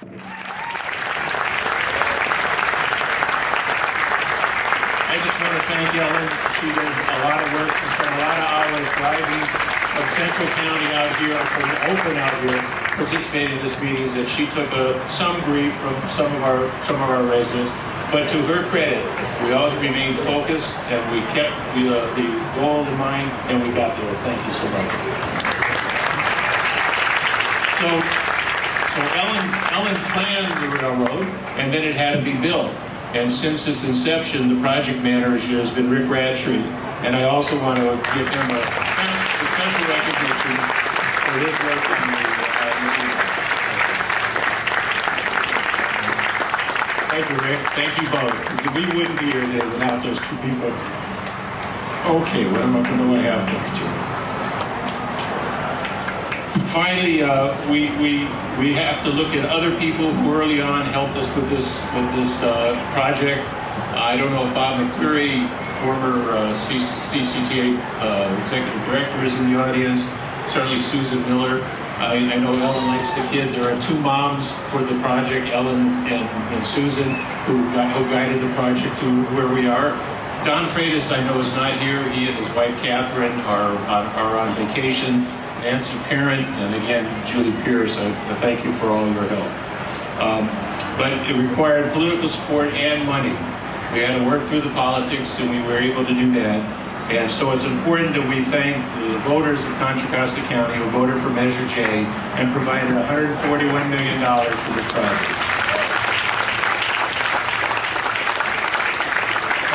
I just want to thank Ellen. She did a lot of work. She spent a lot of hours driving from Central County out here, from Oakland out here, participating in these meetings, and she took some grief from some of our residents. But to her credit, we always remained focused, and we kept the goal in mind, and we got there. Thank you so much. So Ellen planned the railroad, and then it had to be built. And since its inception, the project manager has been Rick Radtree, and I also want to give him a special recognition for his work in the Thank you, Rick. Thank you both. We wouldn't be here today without those two people. Okay, what am I going to have left here? Finally, we have to look at other people who early on helped us with this project. I don't know if Bob McCleary, former CCTA executive director, is in the audience. Certainly Susan Miller. I know Ellen likes the kid. There are two moms for the project, Ellen and Susan, who guided the project to where we are. Don Freitas, I know, is not here. He and his wife Catherine are on vacation. Nancy Parent, and again, Julie Pierce, I thank you for all your help. But it required political support and money. We had to work through the politics, and we were able to do that. And so it's important that we thank the voters of Contra Costa County who voted for Measure J and provided $141 million for this project.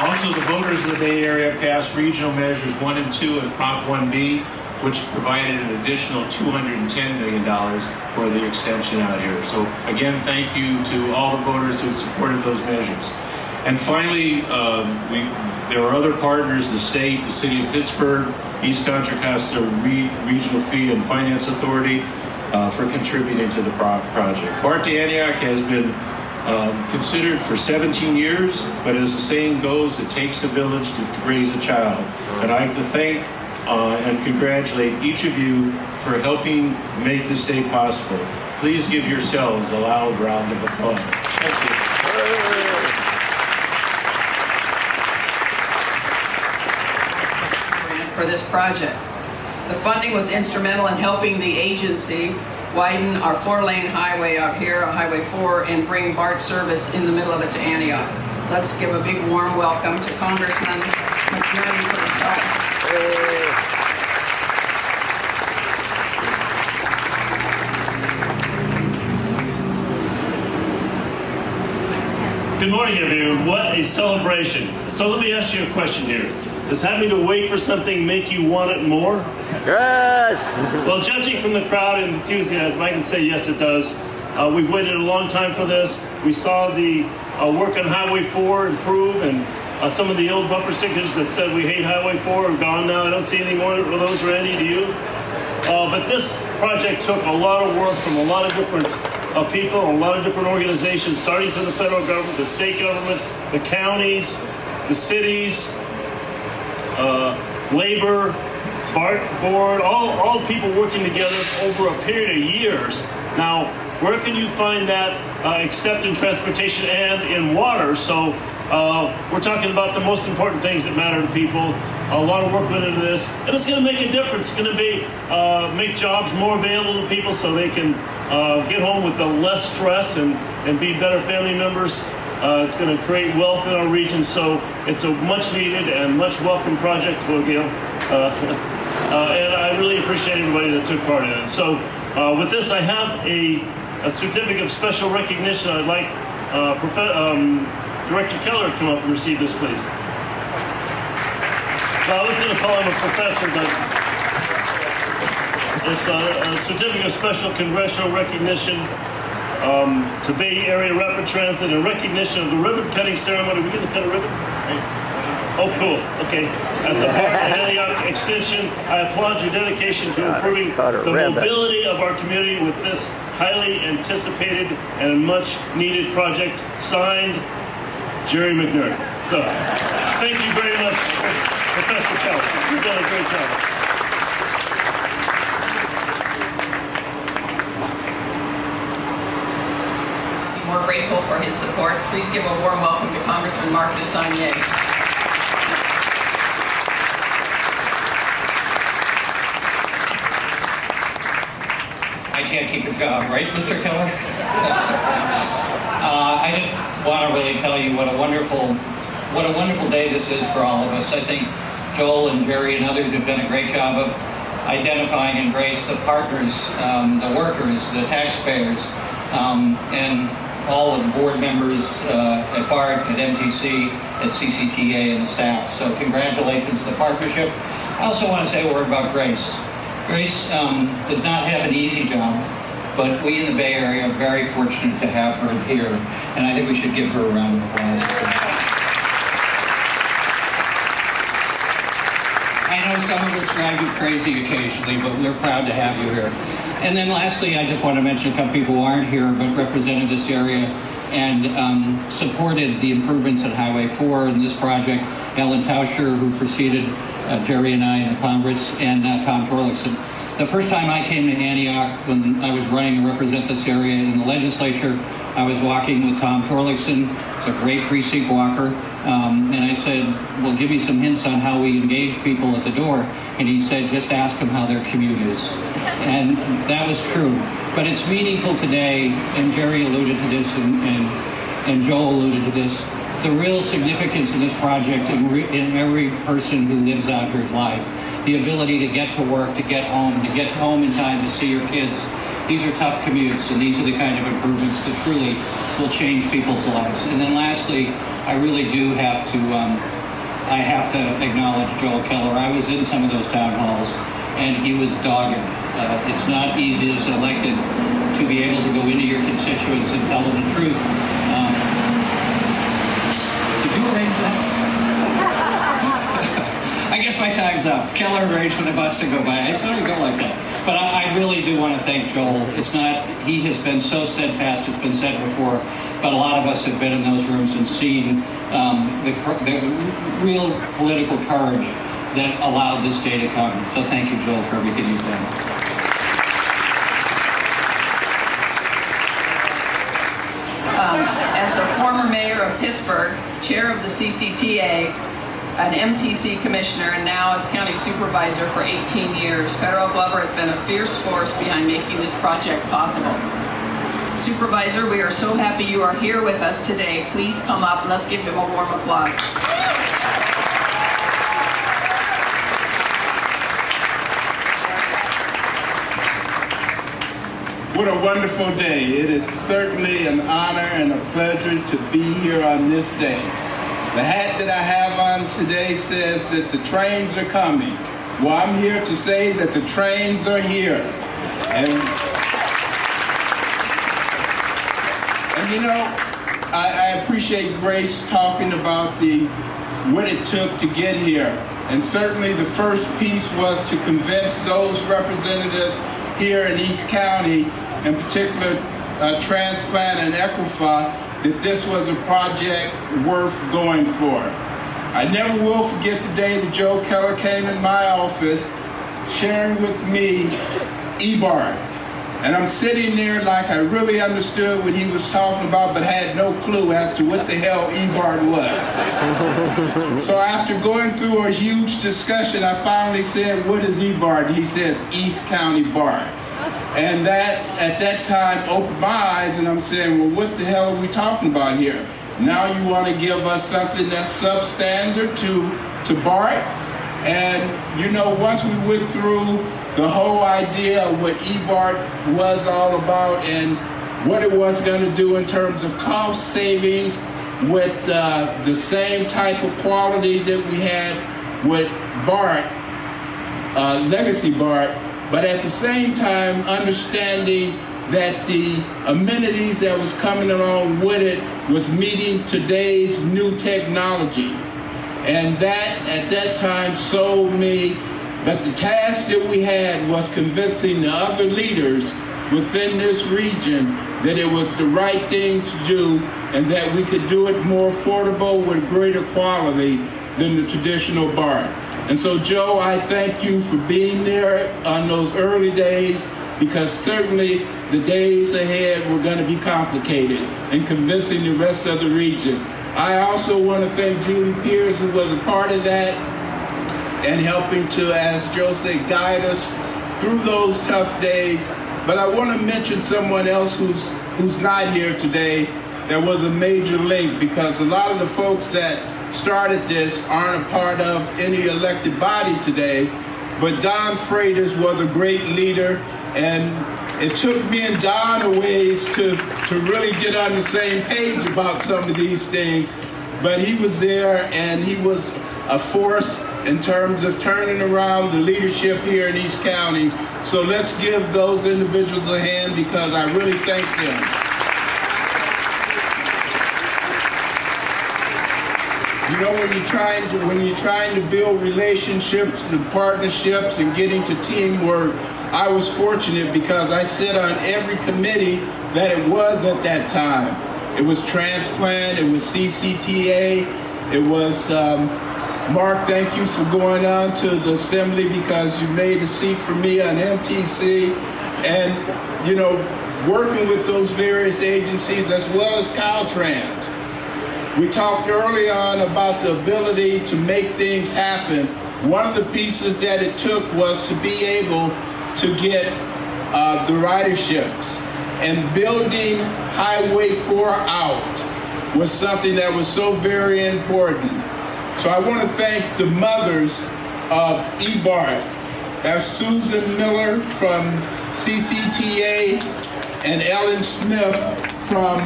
Also, the voters of the Bay Area passed regional measures 1 and 2 and Prop 1B, which provided an additional $210 million for the extension out here. So again, thank you to all the voters who supported those measures. And finally, there are other partners, the state, the city of Pittsburgh, East Contra Costa Regional Fee and Finance Authority for contributing to the project. BART to Antioch has been considered for 17 years, but as the saying goes, it takes a village to raise a child. And I'd like to thank and congratulate each of you for helping make this day possible. Please give yourselves a loud round of applause. Thank you. For this project. The funding was instrumental in helping the agency widen our 4-lane highway out here, Highway 4, and bring BART service in the middle of it to Antioch. Let's give a big warm welcome to Congressman McNerney for the project. Good morning, everyone. What a celebration. So let me ask you a question here. Does having to wait for something make you want it more? Yes! Well, judging from the crowd and enthusiasm, I can say yes, it does. We've waited a long time for this. We saw the work on Highway 4 improve, and some of the old bumper stickers that said we hate Highway 4 are gone now. I don't see any more of those, Randy, do you? But this project took a lot of work from a lot of different people, a lot of different organizations, starting from the federal government, the state government, the counties, the cities, labor, BART board, all people working together over a period of years. Now, where can you find that except in transportation and in water? So we're talking about the most important things that matter to people. A lot of work went into this, and it's going to make a difference. It's going to be make jobs more available to people so they can get home with less stress and be better family members. It's going to create wealth in our region, so it's a much needed and much welcome project to O'Gill. And I really appreciate everybody that took part in it. So with this, I have a certificate of special recognition. I'd like Director Keller to come up and receive this, please. Well, I was going to call him a professor, but it's a certificate of special congressional recognition to Bay Area Rapid Transit in recognition of the ribbon cutting ceremony. We get to cut a ribbon? Oh, cool. Okay. At the BART Antioch extension, I applaud your dedication to improving the mobility of our community with this highly anticipated and much needed project. Signed, Jerry McNerney. So, thank you very much, Professor Keller. You've done a great job. grateful for his support. Please give a warm welcome to Congressman Mark DeSaulnier. I can't keep a job, right, Mr. Keller? I just want to really tell you what a wonderful day this is for all of us. I think Joel and Jerry and others have done a great job of identifying and embrace the partners, the workers, the taxpayers, and all of the board members at BART, at MTC, at CCTA, and the staff. So congratulations to the partnership. I also want to say a word about Grace. Grace does not have an easy job, but we in the Bay Area are very fortunate to have her here, and I think we should give her a round of applause. I know some of us drive you crazy occasionally, but we're proud to have you here. And then lastly, I just want to mention a couple people who aren't here, but represented this area and supported the improvements at Highway 4 in this project. Ellen Tauscher, who preceded Jerry and I in Congress, and Tom Torlakson. The first time I came to Antioch, when I was running to represent this area in the legislature, I was walking with Tom Torlakson. He's a great precinct walker. And I said, well, give me some hints on how we engage people at the door. And he said, just ask them how their commute is. And that was true. But it's meaningful today, and Jerry alluded to this, and Joel alluded to this, the real significance of this project in every person who lives out here's life. The ability to get to work, to get home in time to see your kids. These are tough commutes, and these are the kind of improvements that truly will change people's lives. And then lastly, I really do have to, I have to acknowledge Joel Keller. I was in some of those town halls, and he was dogged. It's not easy as elected to be able to go into your constituents and tell them the truth. Did you arrange that? I guess my time's up. Keller arranged for the bus to go by. I sort of go like that. But I really do want to thank Joel. It's not, he has been so steadfast, it's been said before, but a lot of us have been in those rooms and seen the real political courage that allowed this day to come. So thank you, Joel, for everything you've done. As the former mayor of Pittsburgh, chair of the CCTA, an MTC commissioner, and now as county supervisor for 18 years, Federal Glover has been a fierce force behind making this project possible. Supervisor, we are so happy you are here with us today. Please come up and let's give him a warm applause. What a wonderful day. It is certainly an honor and a pleasure to be here on this day. The hat that I have on today says that the trains are coming. Well, I'm here to say that the trains are here. And you know, I appreciate Grace talking about what it took to get here. And certainly the first piece was to convince those representatives here in East County, in particular Transplant and Equifa, that this was a project worth going for. I never will forget the day that Joe Keller came in my office sharing with me BART. And I'm sitting there like I really understood what he was talking about, but had no clue as to what the hell BART was. So after going through a huge discussion, I finally said, what is BART? He says, East County BART. And that, at that time, opened my eyes, and I'm saying, well, what the hell are we talking about here? Now you want to give us something that's substandard to BART? And, you know, once we went through the whole idea of what BART was all about and what it was going to do in terms of cost savings with the same type of quality that we had with BART, Legacy BART, but at the same time understanding that the amenities that was coming along with it was meeting today's new technology. And that, at that time, sold me. But the task that we had was convincing the other leaders within this region that it was the right thing to do and that we could do it more affordable with greater quality than the traditional BART. And so, Joe, I thank you for being there on those early days, because certainly the days ahead were going to be complicated in convincing the rest of the region. I also want to thank Julie Pierce, who was a part of that, and helping to, as Joe said, guide us through those tough days. But I want to mention someone else who's not here today that was a major link, because a lot of the folks that started this aren't a part of any elected body today. But Don Freitas was a great leader, and it took me and Don a ways to really get on the same page about some of these things. But he was there, and he was a force in terms of turning around the leadership here in East County. So let's give those individuals a hand, because I really thank them. You know, when you're trying to build relationships and partnerships and getting to teamwork, I was fortunate because I sit on every committee that it was at that time. It was transplant, it was CCTA, it was Mark, thank you for going on to the assembly, because you made a seat for me on MTC, and, you know, working with those various agencies as well as Caltrans. We talked early on about the ability to make things happen. One of the pieces that it took was to be able to get the riderships, and building Highway 4 out was something that was so very important. So I want to thank the mothers of BART. That's Susan Miller from CCTA and Ellen Smith from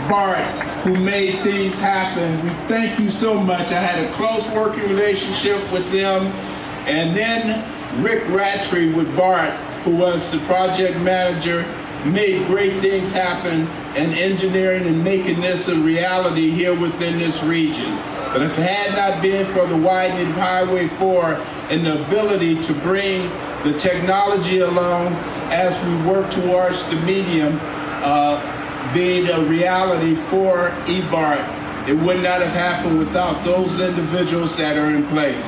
BART, who made things happen. We thank you so much. I had a close working relationship with them. And then Rick Rattray with BART, who was the project manager, made great things happen in engineering and making this a reality here within this region. But if it had not been for the widening of Highway 4 and the ability to bring the technology along as we work towards the medium being a reality for BART, it would not have happened without those individuals that are in place.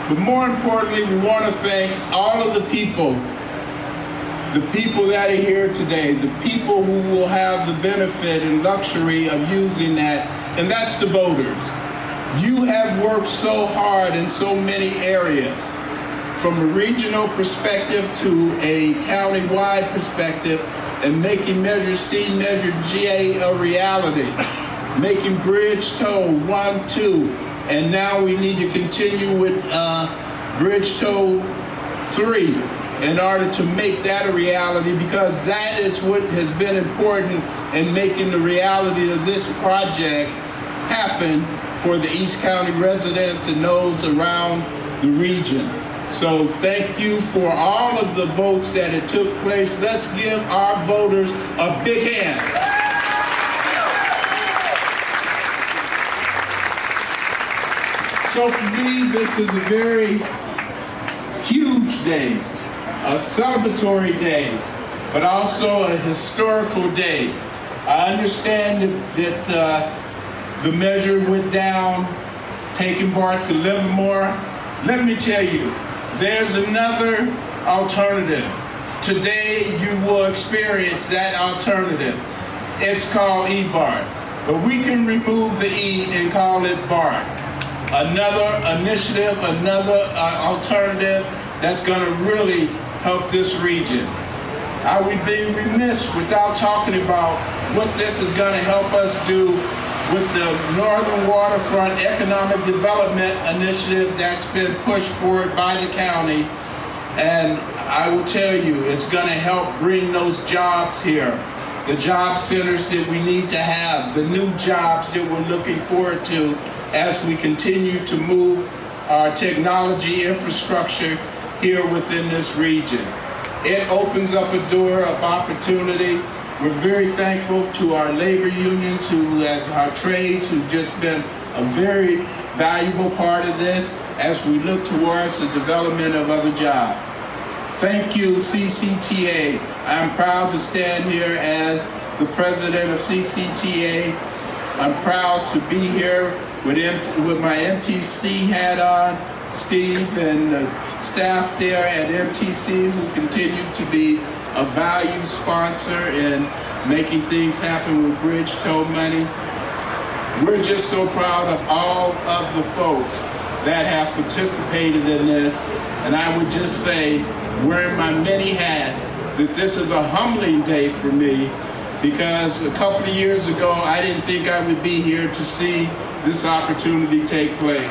But more importantly, we want to thank all of the people that are here today, the people who will have the benefit and luxury of using that, and that's the voters. You have worked so hard in so many areas, from a regional perspective to a county-wide perspective, and making Measure C, Measure G a reality, making Bridge Toll 1, 2, and now we need to continue with Bridge Toll 3 in order to make that a reality, because that is what has been important in making the reality of this project happen for the East County residents and those around the region. So thank you for all of the votes that it took place. Let's give our voters a big hand. So for me, this is a very huge day, a celebratory day, but also a historical day. I understand that the measure went down, taking BART to Livermore. Let me tell you, there's another alternative. Today, you will experience that alternative. It's called BART, but we can remove the E and call it BART. Another initiative, another alternative that's going to really help this region. I would be remiss without talking about what this is going to help us do with the Northern Waterfront Economic Development Initiative that's been pushed forward by the county. And I will tell you, it's going to help bring those jobs here, the job centers that we need to have, the new jobs that we're looking forward to as we continue to move our technology infrastructure here within this region. It opens up a door of opportunity. We're very thankful to our labor unions, our trades, who've just been a very valuable part of this as we look towards the development of other jobs. Thank you, CCTA. I'm proud to stand here as the president of CCTA. I'm proud to be here with my MTC hat on, Steve and the staff there at MTC who continue to be a valued sponsor in making things happen with bridge tow money. We're just so proud of all of the folks that have participated in this. And I would just say, wearing my many hats, that this is a humbling day for me, because a couple of years ago, I didn't think I would be here to see this opportunity take place.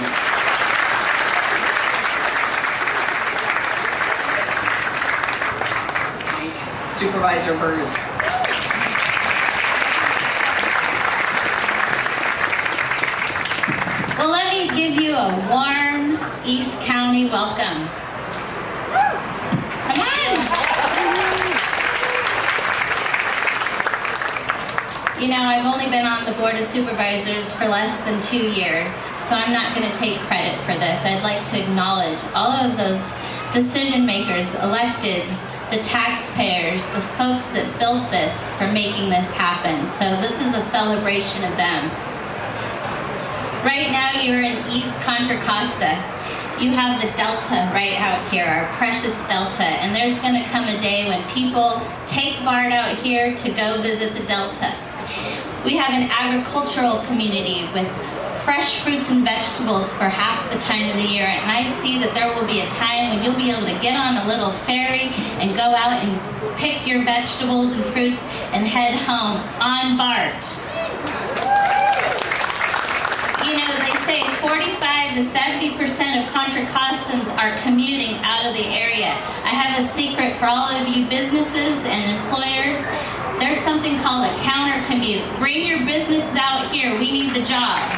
Supervisor Burgess. Well, let me give you a warm East County welcome. Come on. You know, I've only been on the Board of Supervisors for less than 2 years, so I'm not going to take credit for this. I'd like to acknowledge all of those decision makers, electeds, the taxpayers, the folks that built this for making this happen. So this is a celebration of them. Right now you're in East Contra Costa. You have the Delta right out here, our precious Delta, and there's going to come a day when people take BART out here to go visit the Delta. We have an agricultural community with fresh fruits and vegetables for half the time of the year, and I see that there will be a time when you'll be able to get on a little ferry and go out and pick your vegetables and fruits and head home on BART. You know, they say 45 to 70% of Contra Costans are commuting out of the area. I have a secret for all of you businesses and employers. There's something called a counter commute. Bring your businesses out here. We need the jobs.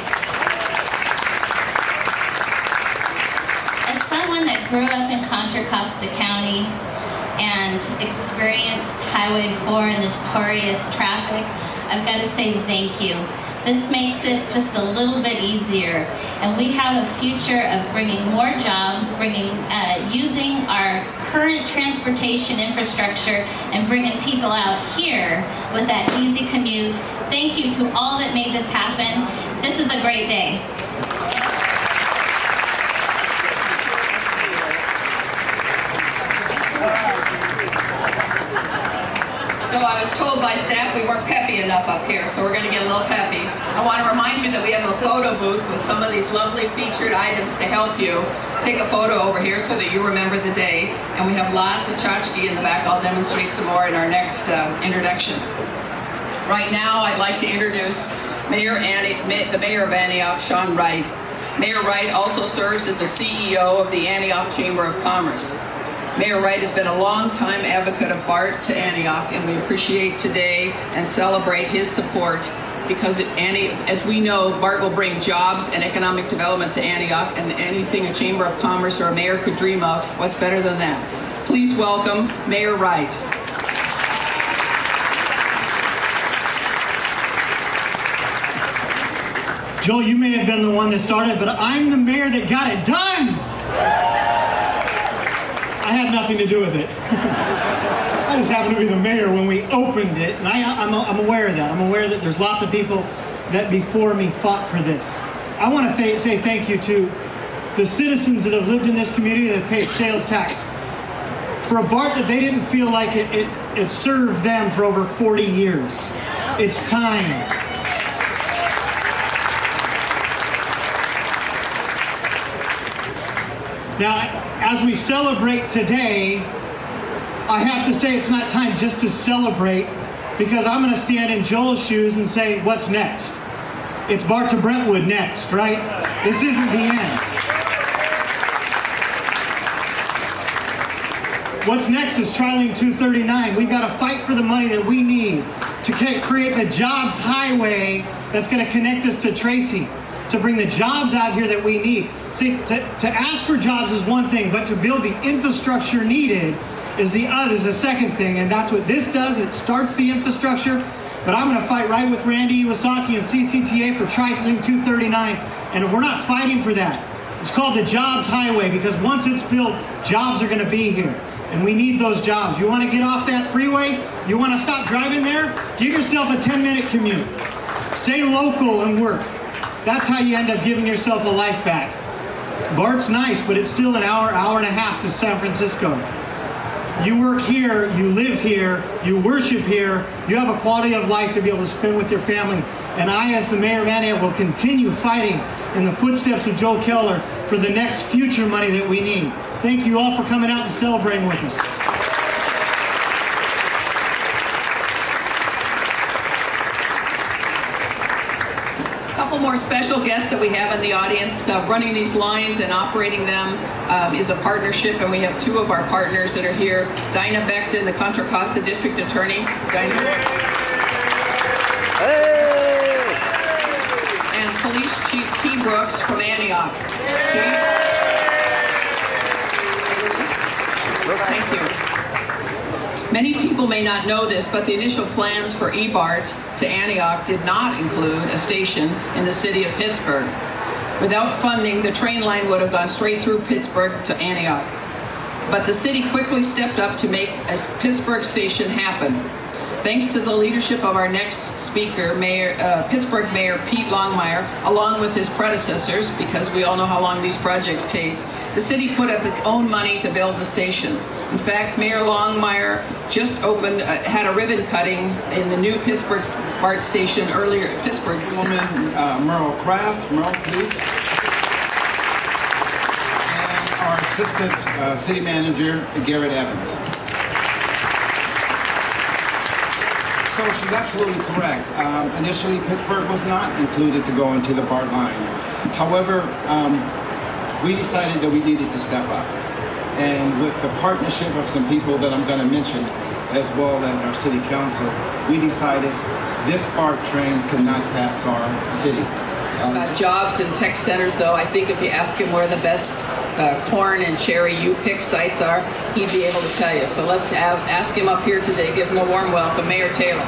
As someone that grew up in Contra Costa County and experienced Highway 4 and the notorious traffic, I've got to say thank you. This makes it just a little bit easier, and we have a future of bringing more jobs, using our current transportation infrastructure and bringing people out here with that easy commute. Thank you to all that made this happen. This is a great day. So I was told by staff we weren't peppy enough up here, so we're going to get a little peppy. I want to remind you that we have a photo booth with some of these lovely featured items to help you. Take a photo over here so that you remember the day. And we have lots of tchotchke in the back. I'll demonstrate some more in our next introduction. Right now, I'd like to introduce the Mayor of Antioch, Sean Wright. Mayor Wright also serves as the CEO of the Antioch Chamber of Commerce. Mayor Wright has been a long-time advocate of BART to Antioch, and we appreciate today and celebrate his support because, as we know, BART will bring jobs and economic development to Antioch, and anything a Chamber of Commerce or a mayor could dream of, what's better than that? Please welcome Mayor Wright. Joel, you may have been the one that started, but I'm the mayor that got it done! I had nothing to do with it. I just happened to be the mayor when we opened it, and I'm aware of that. I'm aware that there's lots of people that before me fought for this. I want to say thank you to the citizens that have lived in this community that have paid sales tax for a BART that they didn't feel like it served them for over 40 years. It's time. Now, as we celebrate today, I have to say it's not time just to celebrate, because I'm going to stand in Joel's shoes and say, what's next? It's BART to Brentwood next, right? This isn't the end. What's next is Tri-Lane 239. We've got to fight for the money that we need to create the jobs highway that's going to connect us to Tracy, to bring the jobs out here that we need. See, to ask for jobs is one thing, but to build the infrastructure needed is the second thing, and that's what this does. It starts the infrastructure, but I'm going to fight right with Randy Iwasaki and CCTA for Tri-Lane 239, and if we're not fighting for that, it's called the Jobs Highway, because once it's built, jobs are going to be here, and we need those jobs. You want to get off that freeway? You want to stop driving there? Give yourself a 10-minute commute. Stay local and work. That's how you end up giving yourself a life back. BART's nice, but it's still an hour and a half to San Francisco. You work here, you live here, you worship here, you have a quality of life to be able to spend with your family. And I, as the mayor of Antioch, will continue fighting in the footsteps of Joe Keller for the next future money that we need. Thank you all for coming out and celebrating with us. Couple more special guests that we have in the audience. Running these lines and operating them is a partnership, and we have two of our partners that are here. Dinah Beckton, the Contra Costa District Attorney. Dinah. And Police Chief T. Brooks from Antioch. Chief. Thank you. Many people may not know this, but the initial plans for BART to Antioch did not include a station in the city of Pittsburgh. Without funding, the train line would have gone straight through Pittsburgh to Antioch. But the city quickly stepped up to make a Pittsburgh station happen. Thanks to the leadership of our next speaker, Pittsburgh Mayor Pete Longmire, along with his predecessors, because we all know how long these projects take, the city put up its own money to build the station. In fact, Mayor Longmire just had a ribbon cutting in the new Pittsburgh BART station earlier at Pittsburgh. Woman, Merle Kraft. Merle, please. And our Assistant City Manager, Garrett Evans. So she's absolutely correct. Initially, Pittsburgh was not included to go into the BART line. However, we decided that we needed to step up. And with the partnership of some people that I'm going to mention, as well as our city council, we decided this BART train could not pass our city. About jobs and tech centers, though, I think if you ask him where the best corn and cherry U-pick sites are, he'd be able to tell you. So let's ask him up here today. Give him a warm welcome, Mayor Taylor.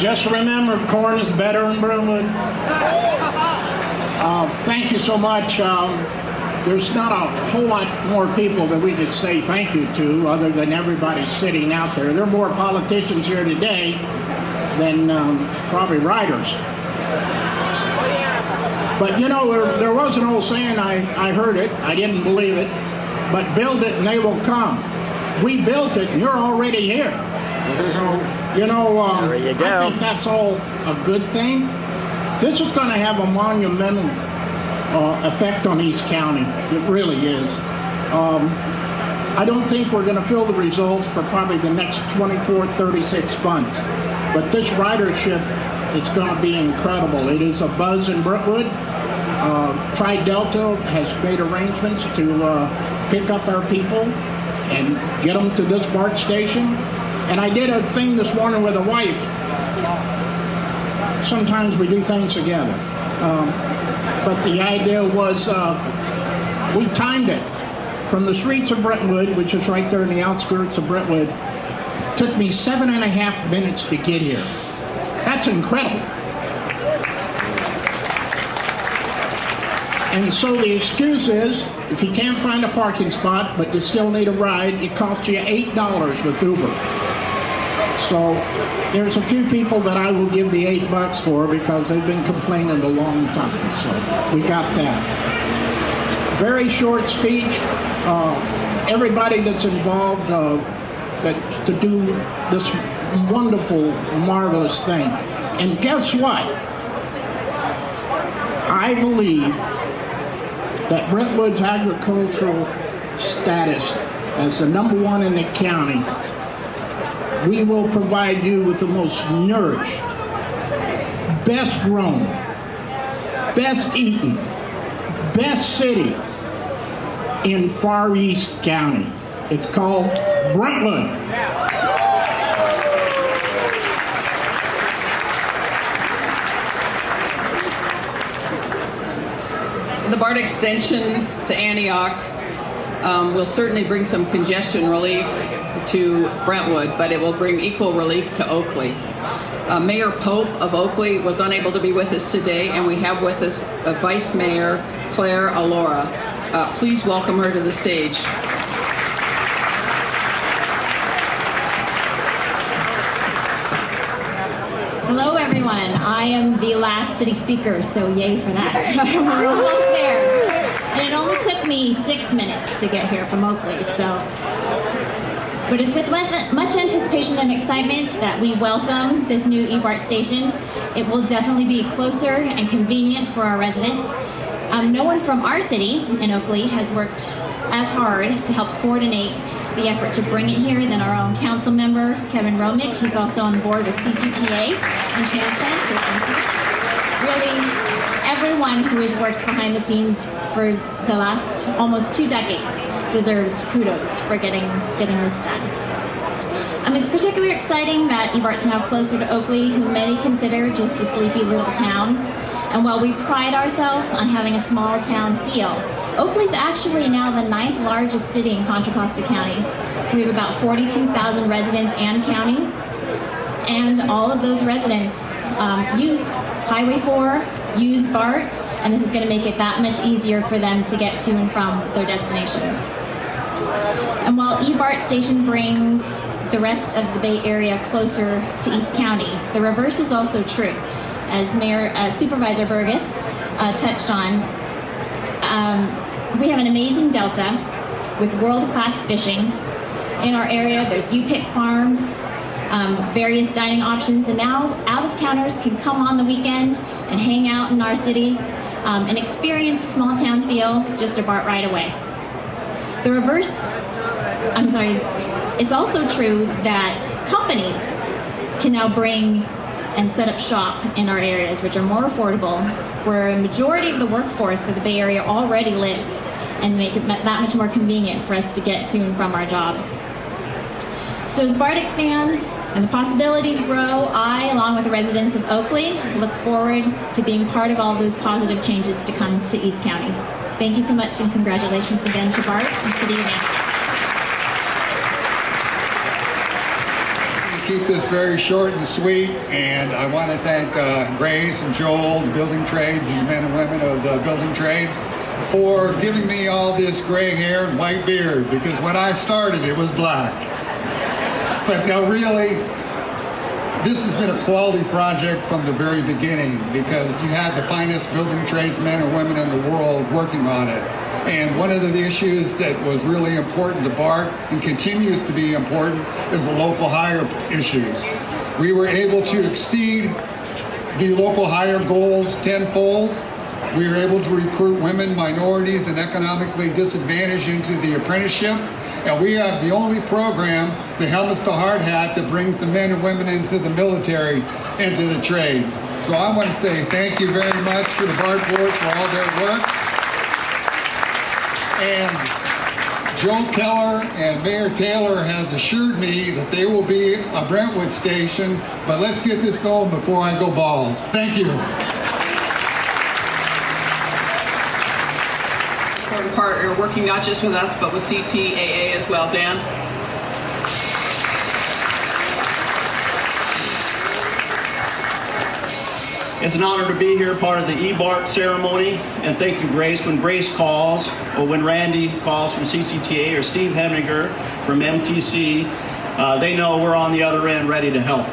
Just remember, corn is better in Brentwood. Thank you so much. There's not a whole lot more people that we could say thank you to other than everybody sitting out there. There are more politicians here today than probably riders. But you know, there was an old saying, I heard it, I didn't believe it, but build it and they will come. We built it and you're already here. So, you know, I think that's all a good thing. This is going to have a monumental effect on East County. It really is. I don't think we're going to feel the results for probably the next 24, 36 months. But this ridership is going to be incredible. It is a buzz in Brentwood. Tri-Delta has made arrangements to pick up our people and get them to this BART station. And I did a thing this morning with a wife. Sometimes we do things together. But the idea was we timed it. From the streets of Brentwood, which is right there in the outskirts of Brentwood, took me 7.5 minutes to get here. That's incredible. And so the excuse is, if you can't find a parking spot, but you still need a ride, it costs you $8 with Uber. So there's a few people that I will give the $8 for because they've been complaining a long time. So we got that. Very short speech. Everybody that's involved to do this wonderful, marvelous thing. And guess what? I believe that Brentwood's agricultural status as the #1 in the county, we will provide you with the most nourished, best grown, best eaten, best city in Far East County. It's called Brentwood. The BART extension to Antioch will certainly bring some congestion relief to Brentwood, but it will bring equal relief to Oakley. Mayor Pope of Oakley was unable to be with us today, and we have with us Vice Mayor Claire Alora. Please welcome her to the stage. everyone. I am the last city speaker, so yay for that. We're almost there. And it only took me 6 minutes to get here from Oakley, but it's with much anticipation and excitement that we welcome this new eBART station. It will definitely be closer and convenient for our residents. No one from our city in Oakley has worked as hard to help coordinate the effort to bring it here than our own council member, Kevin Romick. He's also on board with CCTA and Transplant, so thank you. Really, everyone who has worked behind the scenes for the last almost 2 decades deserves kudos for getting this done. It's particularly exciting that eBART's now closer to Oakley, who many consider just a sleepy little town. And while we pride ourselves on having a small town feel, Oakley's actually now the 9th largest city in Contra Costa County. We have about 42,000 residents and counting, and all of those residents use Highway 4, use BART, and this is going to make it that much easier for them to get to and from their destinations. And while eBART station brings the rest of the Bay Area closer to East County, the reverse is also true. As Supervisor Burgess touched on, we have an amazing delta with world-class fishing. In our area, there's U-Pick farms, various dining options, and now out-of-towners can come on the weekend and hang out in our cities and experience small town feel just a BART ride away. It's also true that companies can now bring and set up shop in our areas, which are more affordable, where a majority of the workforce for the Bay Area already lives, and make it that much more convenient for us to get to and from our jobs. So as BART expands and the possibilities grow, I, along with the residents of Oakley, look forward to being part of all those positive changes to come to East County. Thank you so much, and congratulations again to BART and City of Antioch. Keep this very short and sweet, and I want to thank Grace and Joel, the building trades, and the men and women of the building trades, for giving me all this gray hair and white beard, because when I started it was black. But no, really, this has been a quality project from the very beginning, because you had the finest building trades men and women in the world working on it. And one of the issues that was really important to BART and continues to be important is the local hire issues. We were able to exceed the local hire goals tenfold. We were able to recruit women, minorities, and economically disadvantaged into the apprenticeship. And we have the only program, the Helmets to Hard Hat, that brings the men and women into the military, into the trades. So I want to say thank you very much to the BART board for all their work. And Joe Keller and Mayor Taylor has assured me that they will be a Brentwood station, but let's get this going before I go bald. Thank you. Important partner, working not just with us, but with CTAA as well. Dan? It's an honor to be here, part of the eBART ceremony, and thank you, Grace. When Grace calls, or when Randy calls from CCTA, or Steve Hemminger from MTC, they know we're on the other end ready to help.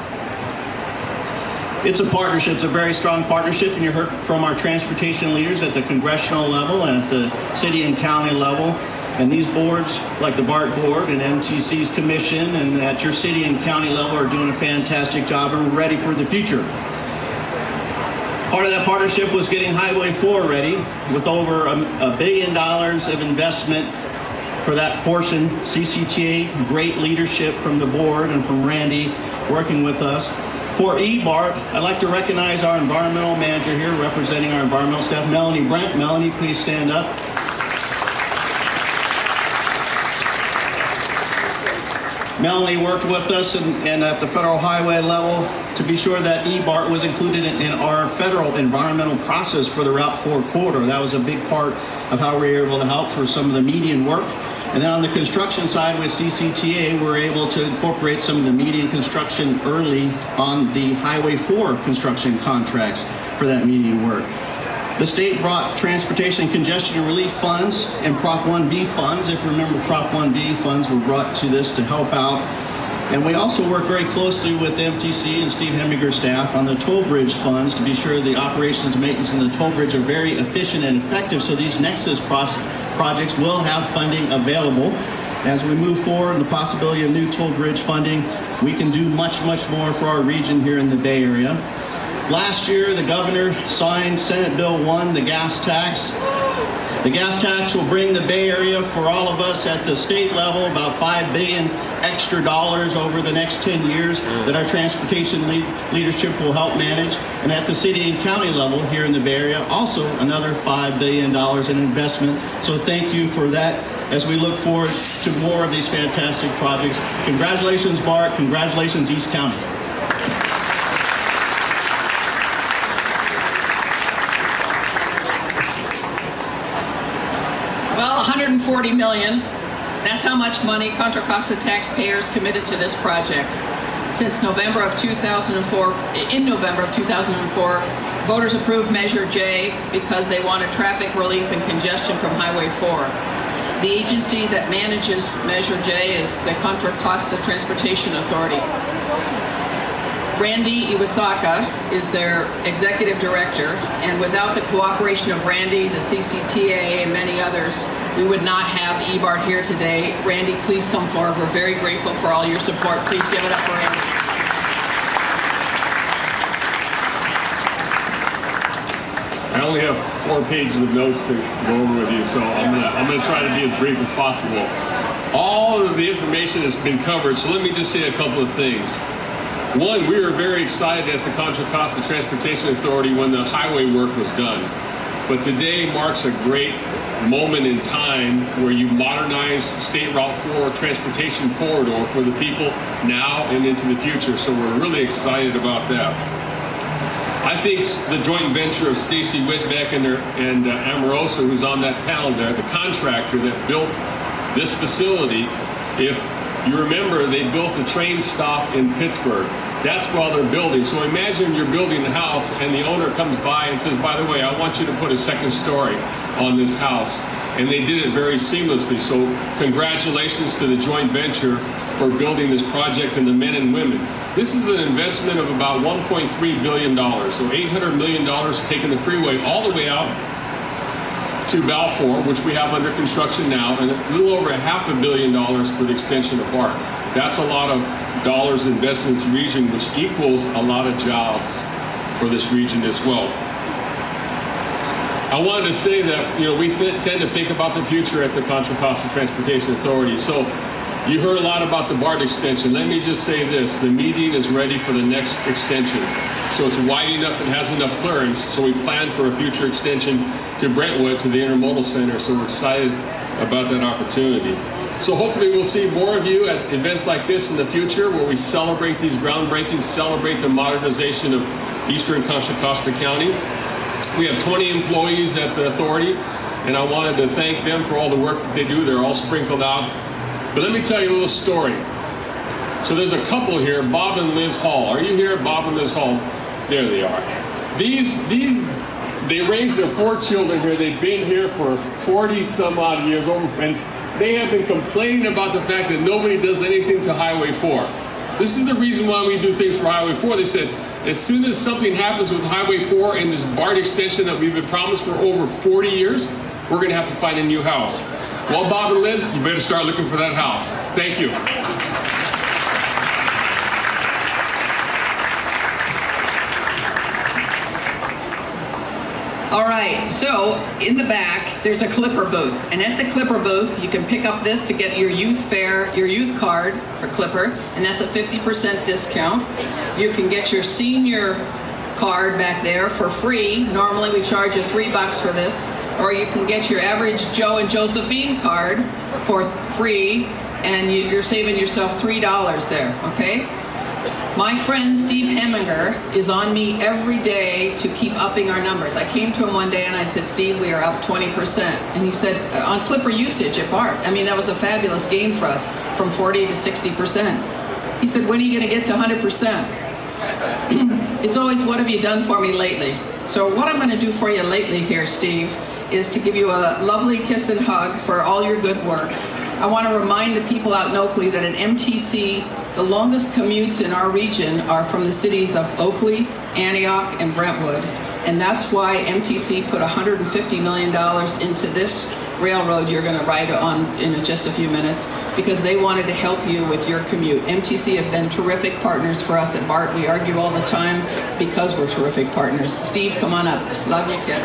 It's a partnership, it's a very strong partnership, and you heard from our transportation leaders at the congressional level and at the city and county level. And these boards, like the BART board and MTC's commission, and at your city and county level, are doing a fantastic job, and we're ready for the future. Part of that partnership was getting Highway 4 ready, with over $1 billion of investment for that portion. CCTA, great leadership from the board and from Randy working with us. For eBART, I'd like to recognize our environmental manager here representing our environmental staff, Melanie Brent. Melanie, please stand up. Melanie worked with us and at the federal highway level to be sure that eBART was included in our federal environmental process for the Route 4 corridor. That was a big part of how we were able to help for some of the median work. And then on the construction side with CCTA, we were able to incorporate some of the median construction early on the Highway 4 construction contracts for that median work. The state brought transportation and congestion relief funds and Prop 1B funds. If you remember, Prop 1B funds were brought to this to help out And we also work very closely with MTC and Steve Hemiger's staff on the toll bridge funds to be sure the operations and maintenance in the toll bridge are very efficient and effective, so these Nexus projects will have funding available. As we move forward and the possibility of new toll bridge funding, we can do much, much more for our region here in the Bay Area. Last year, the governor signed Senate Bill 1, the gas tax. The gas tax will bring the Bay Area, for all of us at the state level, about $5 billion extra dollars over the next 10 years that our transportation leadership will help manage. And at the city and county level here in the Bay Area, also another $5 billion in investment. So thank you for that as we look forward to more of these fantastic projects. Congratulations, BART. Congratulations, East County. Well, $140 million. That's how much money Contra Costa taxpayers committed to this project. Since November of 2004, in November of 2004, voters approved Measure J because they wanted traffic relief and congestion from Highway 4. The agency that manages Measure J is the Contra Costa Transportation Authority. Randy Iwasaka is their executive director, and without the cooperation of Randy, the CCTA, and many others, we would not have eBART here today. Randy, please come forward. We're very grateful for all your support. Please give it up for Randy. I only have 4 pages of notes to go over with you, so I'm gonna try to be as brief as possible. All of the information has been covered, so let me just say a couple of things. One, we were very excited at the Contra Costa Transportation Authority when the highway work was done. But today marks a great moment in time where you modernize State Route 4 transportation corridor for the people now and into the future. So we're really excited about that. I think the joint venture of Stacy Whitbeck and Amorosa, who's on that panel there, the contractor that built this facility, if you remember, they built the train stop in Pittsburgh. That's while they're building. So imagine you're building the house and the owner comes by and says, by the way, I want you to put a second story on this house. And they did it very seamlessly. So congratulations to the joint venture for building this project and the men and women. This is an investment of about $1.3 billion. So $800 million taking the freeway all the way out to Balfour, which we have under construction now, and a little over $500 million for the extension of BART. That's a lot of dollars invested in this region, which equals a lot of jobs for this region as well. I wanted to say that, we tend to think about the future at the Contra Costa Transportation Authority. So you heard a lot about the BART extension. Let me just say this, the median is ready for the next extension. So it's wide enough and has enough clearance, so we plan for a future extension to Brentwood, to the Intermodal Center, so we're excited about that opportunity. So hopefully we'll see more of you at events like this in the future, where we celebrate these groundbreakings, celebrate the modernization of Eastern Contra Costa County. We have 20 employees at the authority, and I wanted to thank them for all the work that they do. They're all sprinkled out. But let me tell you a little story. So there's a couple here, Bob and Liz Hall. Are you here, Bob and Liz Hall? There they are. They raised their 4 children here. They've been here for 40 some odd years, and they have been complaining about the fact that nobody does anything to Highway 4. This is the reason why we do things for Highway 4. They said, as soon as something happens with Highway 4 and this BART extension that we've been promised for over 40 years, we're going to have to find a new house. Well, Bob and Liz, you better start looking for that house. Thank you. All right, so in the back, there's a Clipper booth. And at the Clipper booth, you can pick up this to get your youth fare, your youth card for Clipper, and that's a 50% discount. You can get your senior card back there for free. Normally we charge you $3 for this. Or you can get your average Joe and Josephine card for free, and you're saving yourself $3 there, okay? My friend Steve Heminger is on me every day to keep upping our numbers. I came to him one day and I said, Steve, we are up 20%. And he said, on Clipper usage at BART. I mean, that was a fabulous gain for us, from 40 to 60%. He said, when are you going to get to 100%? It's always, what have you done for me lately? So what I'm going to do for you lately here, Steve, is to give you a lovely kiss and hug for all your good work. I want to remind the people out in Oakley that at MTC The longest commutes in our region are from the cities of Oakley, Antioch, and Brentwood. And that's why MTC put $150 million into this railroad you're going to ride on in just a few minutes, because they wanted to help you with your commute. MTC have been terrific partners for us at BART. We argue all the time because we're terrific partners. Steve, come on up. Love you, kid.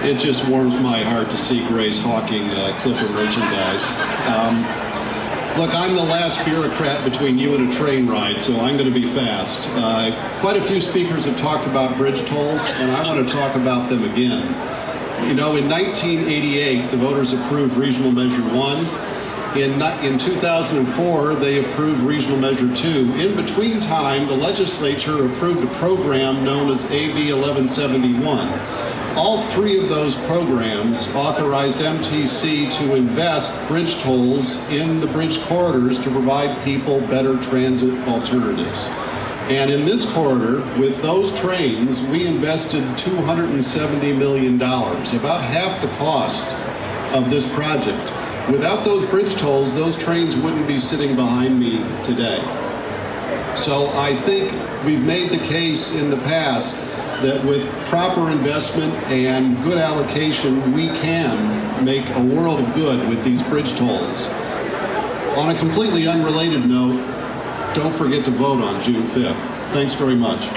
It just warms my heart to see Grace hawking Clipper merchandise. Look, I'm the last bureaucrat between you and a train ride, so I'm going to be fast. Quite a few speakers have talked about bridge tolls, and I want to talk about them again. You know, in 1988, the voters approved Regional Measure 1. In 2004, they approved Regional Measure 2. In between time, the legislature approved a program known as AB 1171. All three of those programs authorized MTC to invest bridge tolls in the bridge corridors to provide people better transit alternatives. And in this corridor, with those trains, we invested $270 million, about half the cost of this project. Without those bridge tolls, those trains wouldn't be sitting behind me today. So I think we've made the case in the past that with proper investment and good allocation, we can make a world of good with these bridge tolls. On a completely unrelated note, don't forget to vote on June 5th. Thanks very much.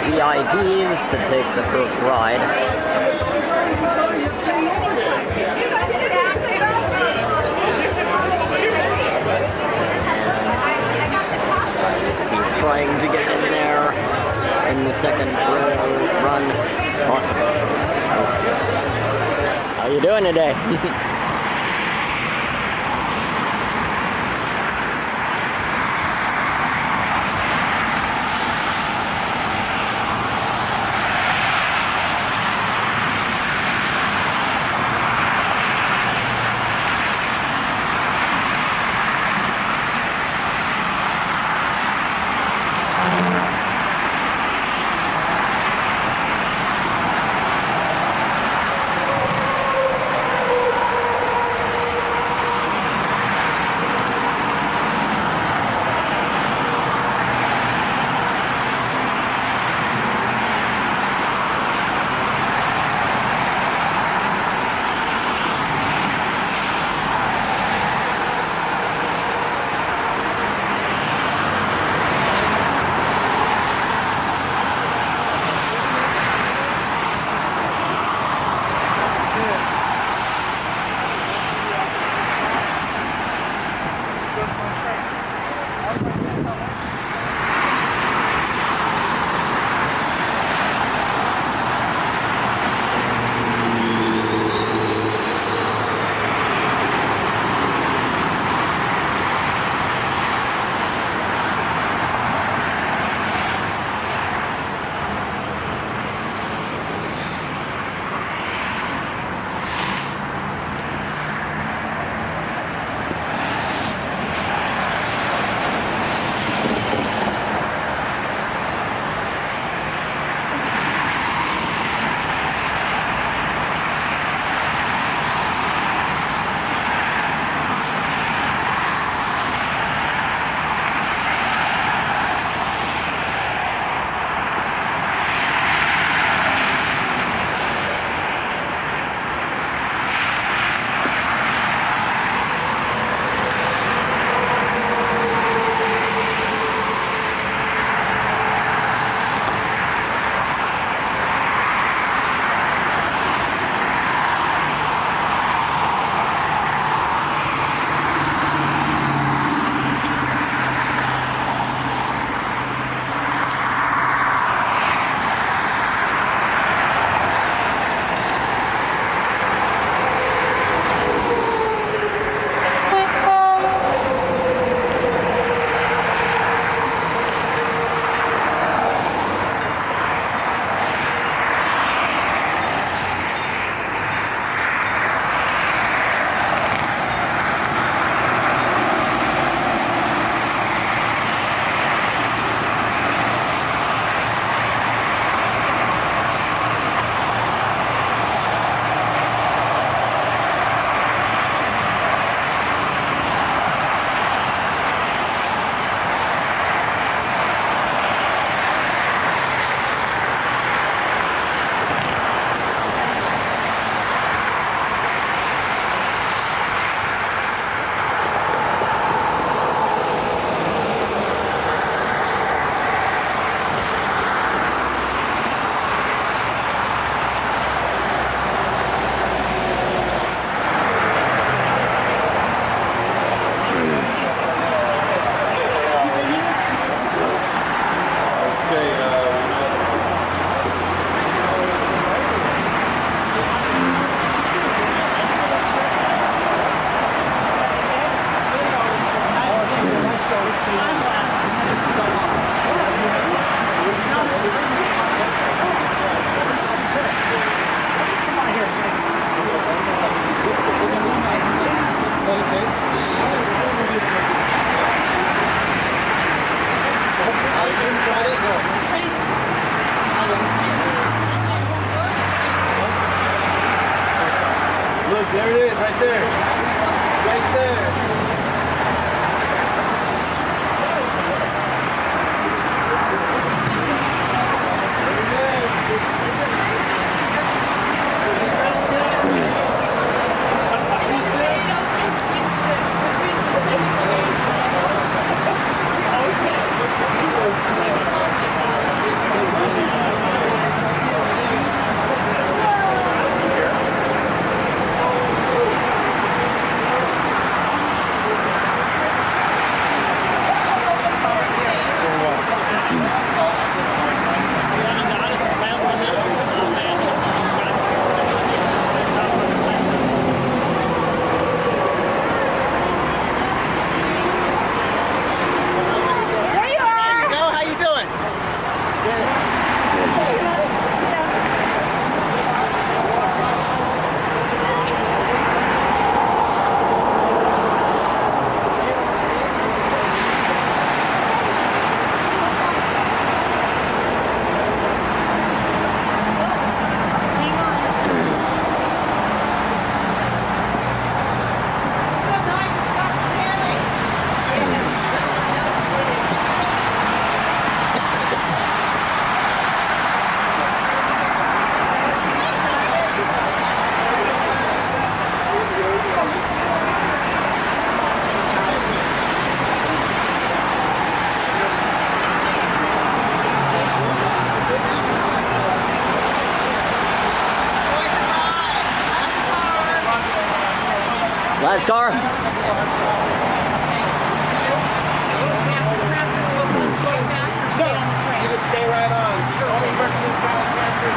VIPs to take the first ride. We're trying to get in there in the second run possible. How you doing today? There it is, right there. Right there. Last car. So, you just stay right on. Only person who's got a transfer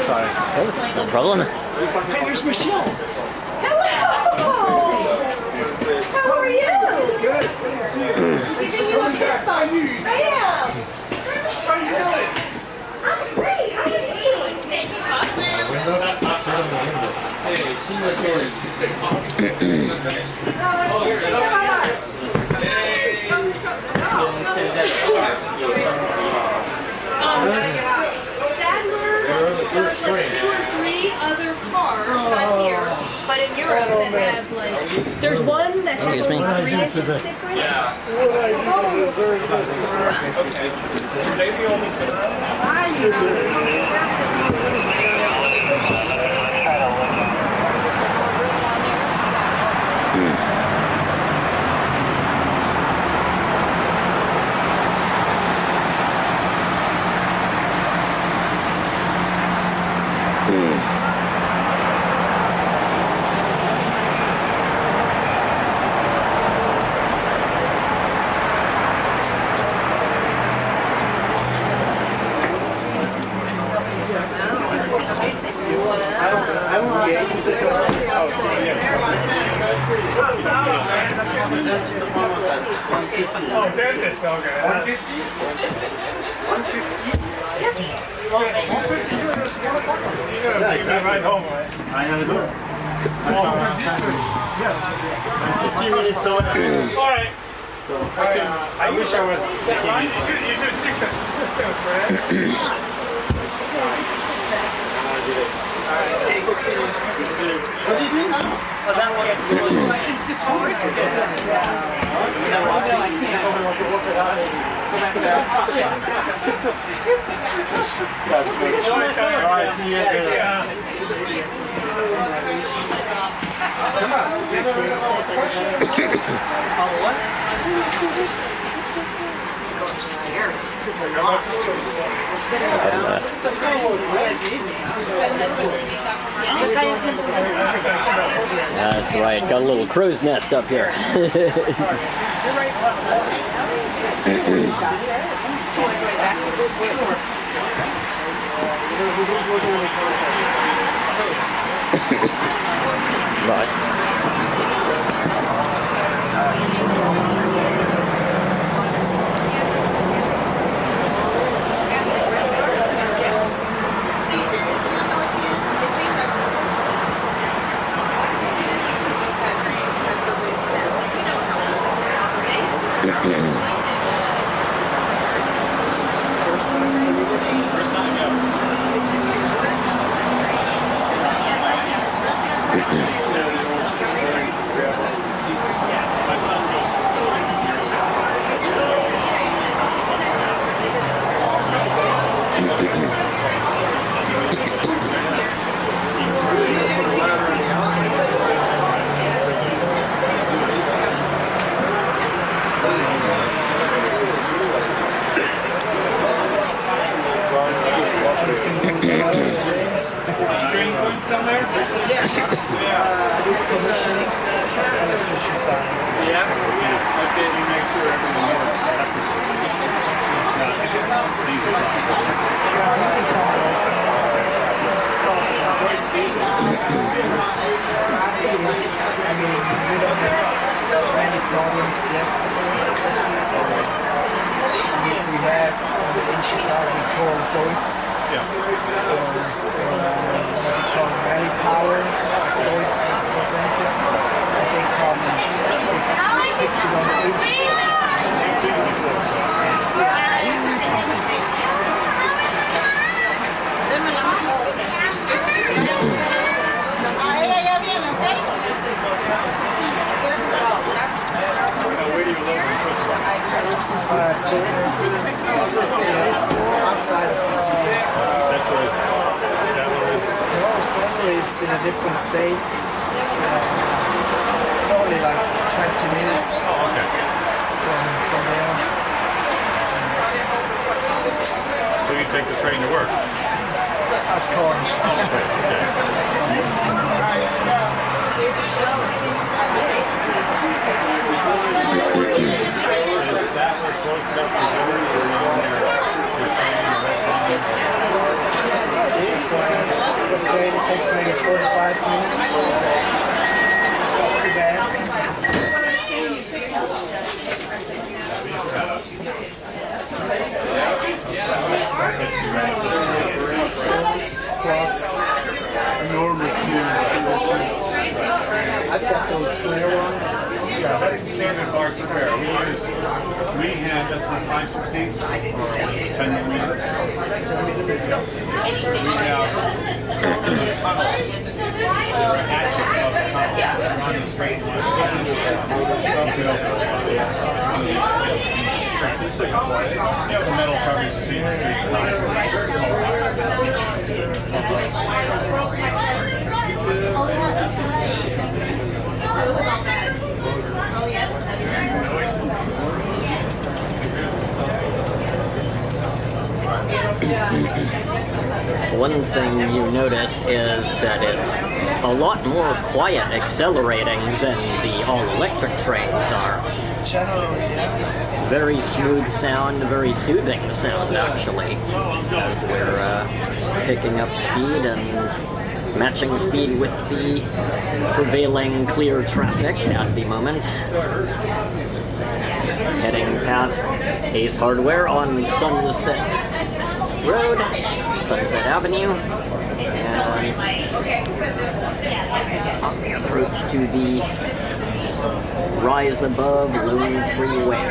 Sorry. No problem. Hey, there's Michelle. How are you? Good. Good to see you. Giving you a fist bump. I am. How are you doing? I'm great. How are you doing? Hey, see you again. There's like 2 or 3 other cars up here, but in Europe that has like, there's one that's Excuse me. 3-inch difference. Yeah. Oh, dentist, okay. 150? 150? You're gonna take me right home, right? I gotta do it. Yeah. 15 minutes away. Alright. So I wish I was taking it. You should check the systems, man. What do you do now? Oh, that one. It's Alright, see you later. Come on. Go upstairs to the loft. That's right. Got a little crow's nest up here. Right. somewhere? Commissioning, electrician side. Yeah. Okay, you make sure everyone knows. This is all also. Yes, I mean, we don't have many problems yet. If we have on the ancient side, we call Deutz. Yeah. Or what we call rally power, Deutz represented. They come and fix it on the ancient outside of the city. That's right. No, Stanley is in a different state. It's probably like 20 minutes from there. So you take the train to work? Of course. The train takes maybe 45 minutes. It's not too bad. Plus normal I've got those square ones. Yeah, that's a standard BART square. We had, that's a 5/16 or 10 millimeters. We have tunnels. There are hatches above the tunnel. They're on the straight line. This is the metal covers the same straight One thing you notice is that it's a lot more quiet accelerating than the all-electric trains are. Very smooth sound, very soothing sound actually, as we're picking up speed and matching speed with the prevailing clear traffic at the moment. Heading past Ace Hardware on Sunset Road, Sunset Avenue, and on the approach to the Rise Above Lone Tree Way.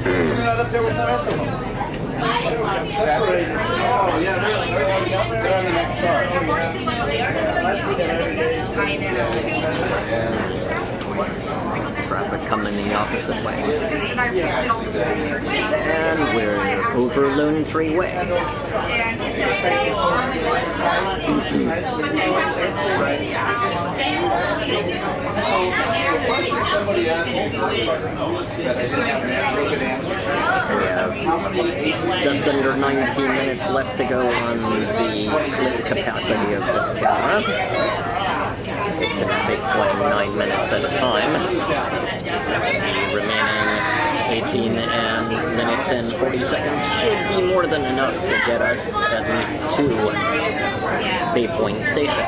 You're not up there with the rest of them. Separated. Oh, yeah, they're on the next car. I see them every day. Traffic coming the opposite way. And we're over Lone Tree Way. Somebody asked me that I didn't have an good answer. Just under 19 minutes left to go on the flip capacity of this camera. It takes 9 minutes at a time. The remaining 18 minutes and 40 seconds should be more than enough to get us at least to Bay Point Station.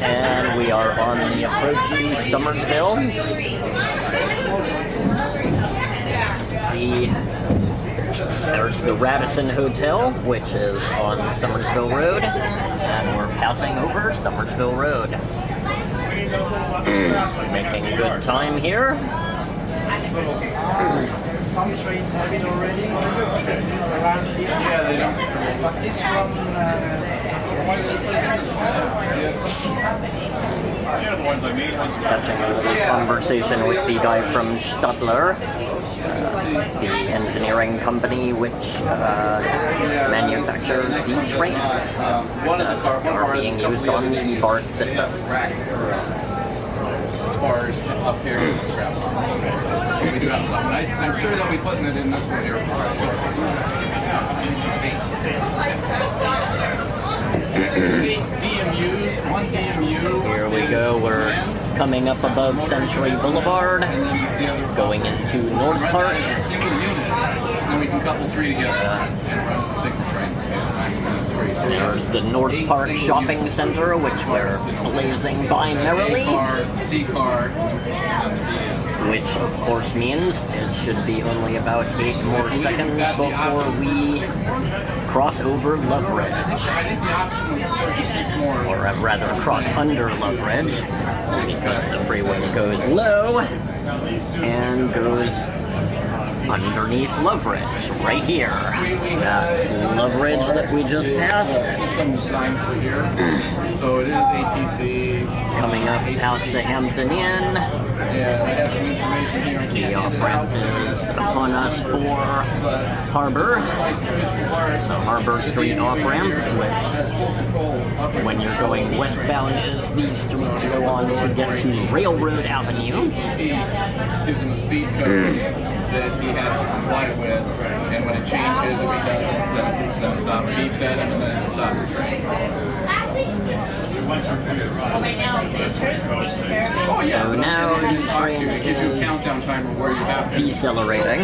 And we are on the approach to Summersville. There's the Radisson Hotel, which is on Summersville Road, and we're passing over Summersville Road. Making good time here. Some trains have it already. Around here. Yeah, they don't. But this one. Catching a little conversation with the guy from Stadler, the engineering company which manufactures the trains that are being used on the BART system. Bars up here with straps on. So we do have some. I'm sure they'll be putting it in this one here. DMUs, one DMU. Here we go, we're coming up above Century Boulevard, going into North Park. Single unit, then we can couple three together and run as a single train. Maximum of three. So there's the North Park Shopping Center, which we're blazing by merrily. C car, which of course means it should be only about 8 more seconds before we cross over Love Ridge. Or rather cross under Love Ridge, because the freeway goes low and goes underneath Love Ridge, right here. That's Love Ridge that we just passed. System designed for here. So it is ATC. Coming up past the Hampton Inn. Yeah, I have some information here. The off-ramp is upon us for Harbor. The Harbor Street off-ramp, which, when you're going westbound, is the street to go on to get to Railroad Avenue. Gives him a speed code that he has to comply with, and when it changes, if he doesn't, then it stops, beeps at him, and then it stops the train. So now the train is decelerating,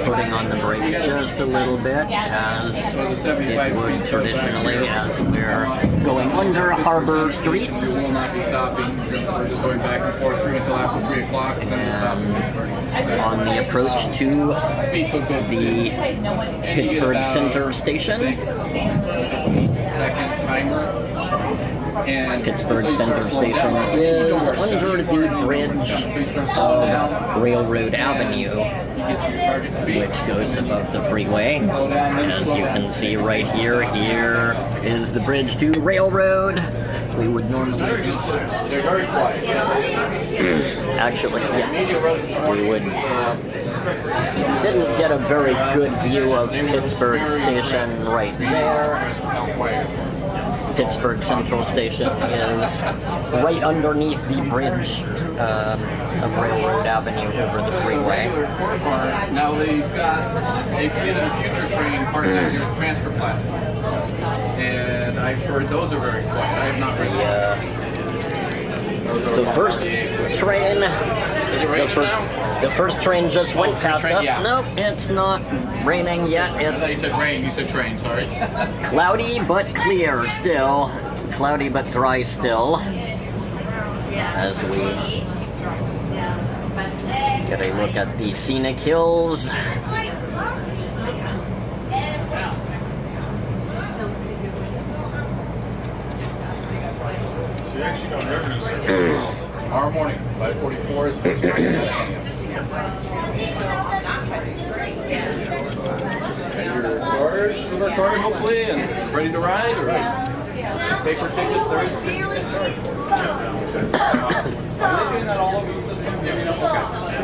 putting on the brakes just a little bit, as it would traditionally, as we're going under Harbor Street. We will not be stopping. We're just going back and forth through until after 3 o'clock, and then we'll stop in Pittsburgh. On the approach to the Pittsburgh Center Station. Second timer. And Pittsburgh Center Station is under the bridge of Railroad Avenue, which goes above the freeway. As you can see right here, here is the bridge to Railroad. We would normally... They're very quiet. Actually, yes. We would... Didn't get a very good view of Pittsburgh Station right there. Pittsburgh Central Station is right underneath the bridge of Railroad Avenue over the freeway. Now they've got a fleet of the future train part of their transfer platform. And I've heard those are very quiet. I have not heard the first train. The first train just went past us. Yeah. Nope, it's not raining yet. I thought you said rain. You said train, sorry. Cloudy but clear still. Cloudy but dry still. As we get a look at the scenic hills. Tomorrow morning, 5:44 is first train. And your card, hopefully, and ready to ride, or paper tickets. There is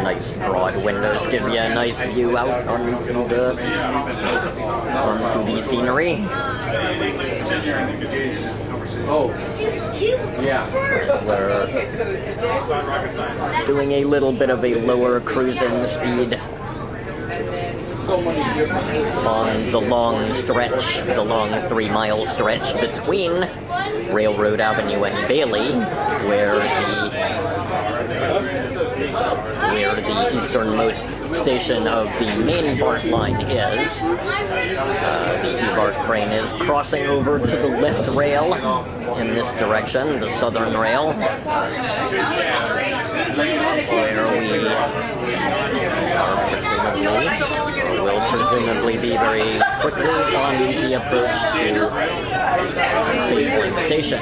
Nice broad windows give you a nice view out onto the scenery. Oh, yeah. We're doing a little bit of a lower cruising speed on the long stretch, the long 3-mile stretch between Railroad Avenue and Bailey, where the easternmost station of the main BART line is. The BART train is crossing over to the left rail in this direction, the southern rail, where we will presumably be very quickly on the approach to City Point Station.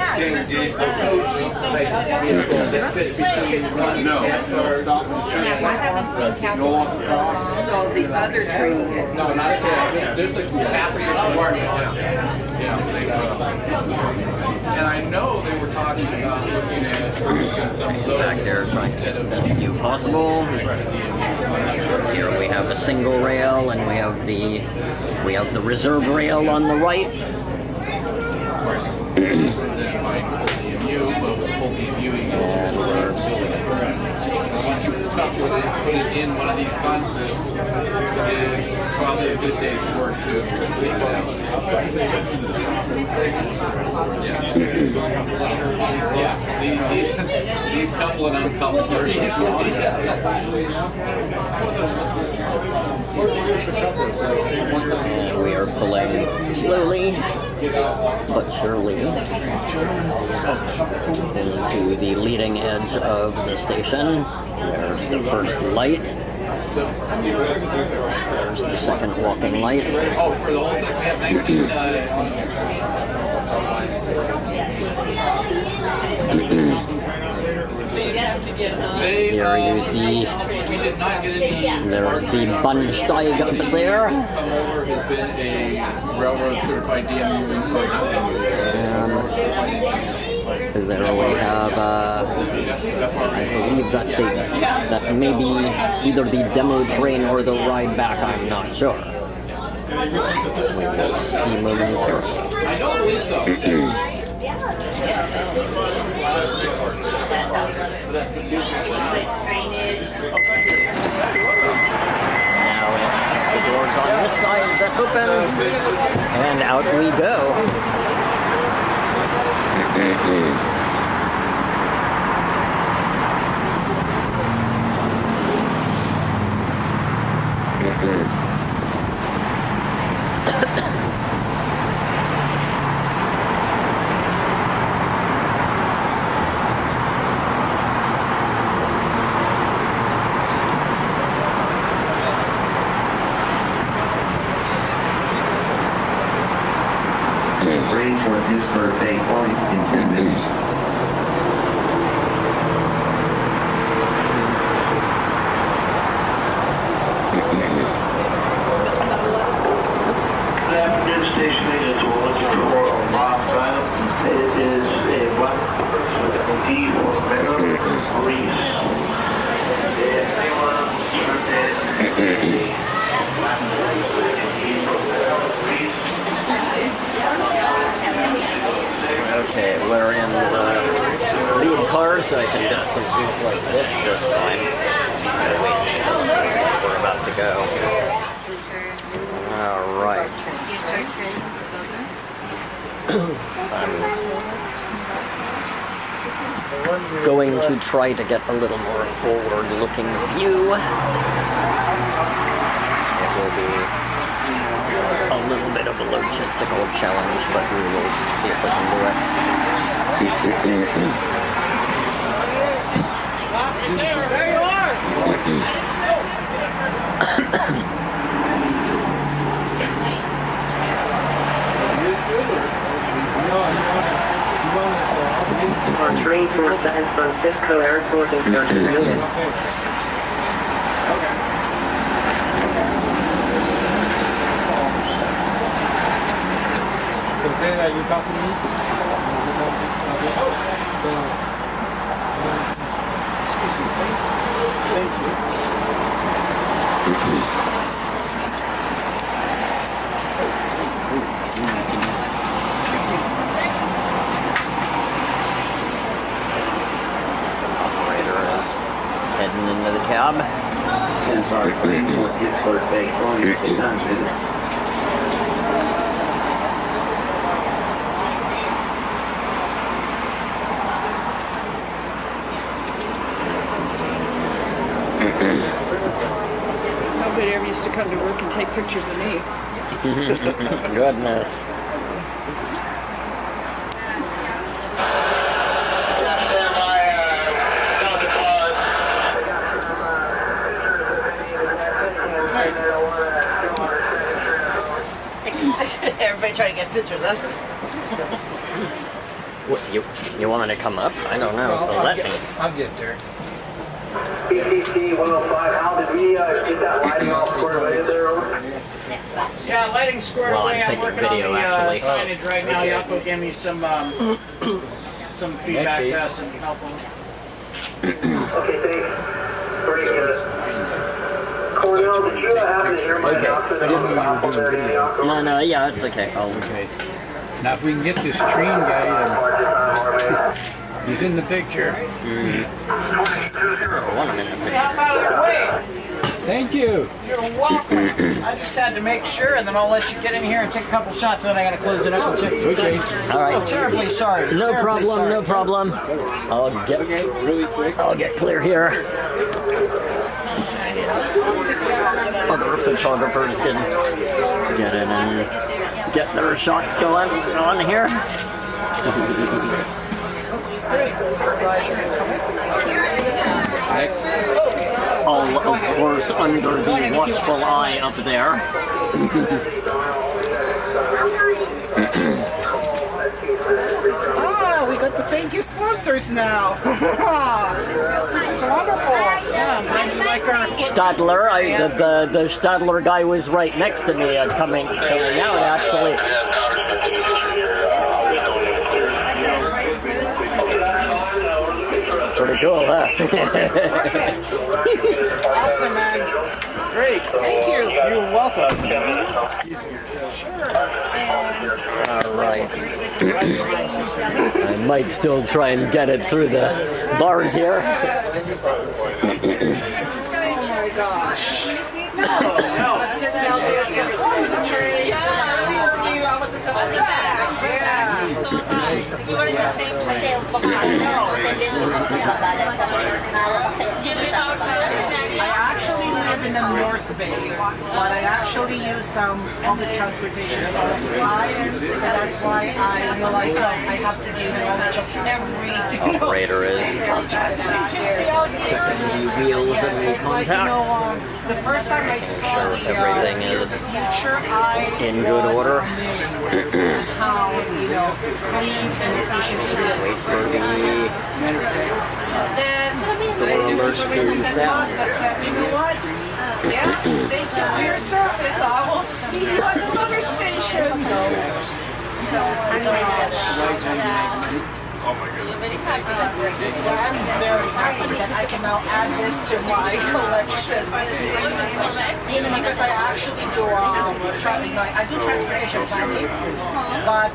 So the other trees. No, not yet. There's the capacity of the party now. And I know they were talking about looking at producing some of those. Back there trying to get the best view possible. Here we have a single rail and we have the reserve rail on the right. And once you put it in one of these consists, it's probably a good day's work to take it out. Yeah, these couple and uncouple very easily. And we are pulling slowly but surely into the leading edge of the station. There's the first light. There's the second walking light. Oh, for the whole thing, we have 19. Here you see there's the Bahnsteig up there. Has been a railroad certified DMU And there we have, I believe that may be either the demo train or the ride back, I'm not sure. We will see momentarily. I don't believe so. Now the doors on this side that open, and out we go. Train for his birthday party in 10 minutes. Good afternoon, station agents. We're looking for a Rob Island. It is a black diesel venom grease. If Okay, we're in the lead car, so I can get some views like this time. We're about to go. All right. I'm going to try to get a little more forward-looking view. It will be a little bit of a logistical challenge, but we will see if we can do it. There you are! On train for San Francisco Airport in 30 minutes. So say that you talk to me. So, excuse me, please. Thank you. Operator is heading into the cab. And our train for his birthday party in 10 minutes. Nobody ever used to come to work and take pictures of me. Goodness. picture of that. What, you want me to come up? I don't know if they'll let me. I'll get there. BCC 105, Hal, did we get that lighting all squared away there? Over? Yeah, lighting squared Well, away. I'm I'm taking working video, on the actually. signage right now. Yako gave me some feedback to us and help them. Okay, thanks. Very good. Cornell, did you happen to hear my announcement on the top of there in Antioch? No, yeah, it's okay. Okay. Now, if we can get this train guy, he's in the picture. Out of the way. Thank you. You're welcome. I just had to make sure, and then I'll let you get in here and take a couple shots, and then I gotta close it up and check some things. All right. Oh, terribly sorry. No Terribly problem, sorry. no problem. I'll get clear here. Other photographers can get in and get their shots going on here. All, of course, under the watchful eye up there. We got the thank you sponsors now. This is wonderful. Yeah, I'm glad you like our Stadler, the Stadler guy was right next to me coming out, actually. Pretty cool, huh? Awesome, man. Great. Thank you. You're welcome. Excuse me. Sure. All right. I might still try and get it through the bars here. Oh my gosh. No. I was sitting out there the train. I wasn't coming back. I actually live in the North Bay, but I actually use some public transportation all the time, so that's why I realize I have to gain knowledge of every Operator is wheels and the contacts. The first time I saw Everything is future, in good order. how clean and efficient it is. Wait for the Then door alert to sound. that says, you know what? Yeah, thank you for your service. I will see you at another station. Oh my goodness. I'm very happy that I can now add this to my collection. Because I actually do transportation planning, but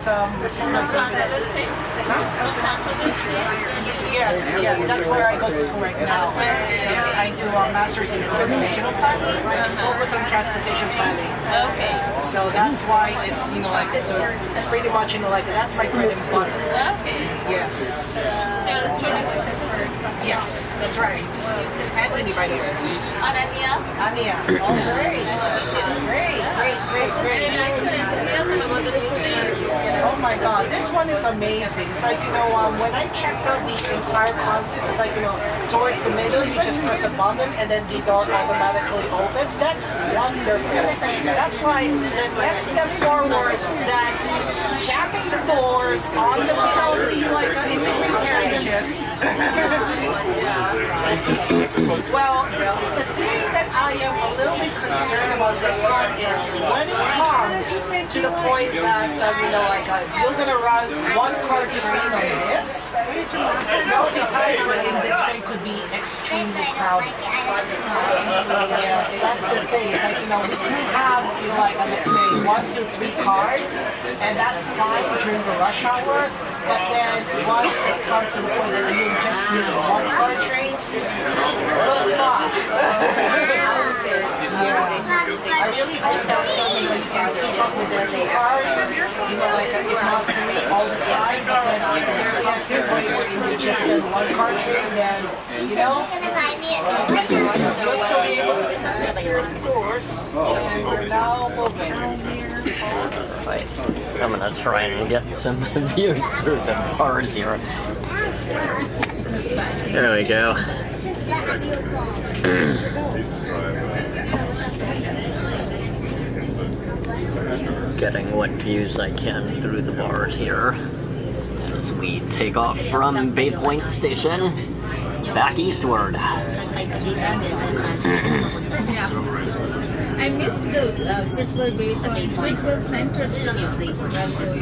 yes, that's where I go to school right now. Yes, I do a master's in regional planning, focus on transportation planning. Okay. So that's why it's it's pretty much that's my bread and butter. Okay. Yes. Yes, that's right. Anthony right here. Ania. Oh, great. Oh my God, this one is amazing. It's like, when I checked out the entire consist, it's like, towards the middle, you just press a button and then the door automatically opens. That's wonderful. That's like the next step forward, that jamming the doors on the middle, in between carriages. Well, the thing that I am a little bit concerned about this one is when it comes to the point that, you're going to run one car train on this, there will be times when this train could be extremely crowded. Yes, that's the thing. It's like, we have, let's say 1, 2, 3 cars, and that's fine during the rush hour. But then once it comes to the point that you just need one car trains, good luck. I really hope that somebody can keep up with the 2 cars, if not 3 all the time, but then if there comes to a point where you just send one car train, then, you'll still be able to secure the doors, and we're now moving. Right. I'm gonna try and get some views through the bars here. There we go. getting what views I can through the BART here as we take off from Bay Point Station back eastward. I missed the Pittsburgh Bay Point, Pittsburgh Center stuff.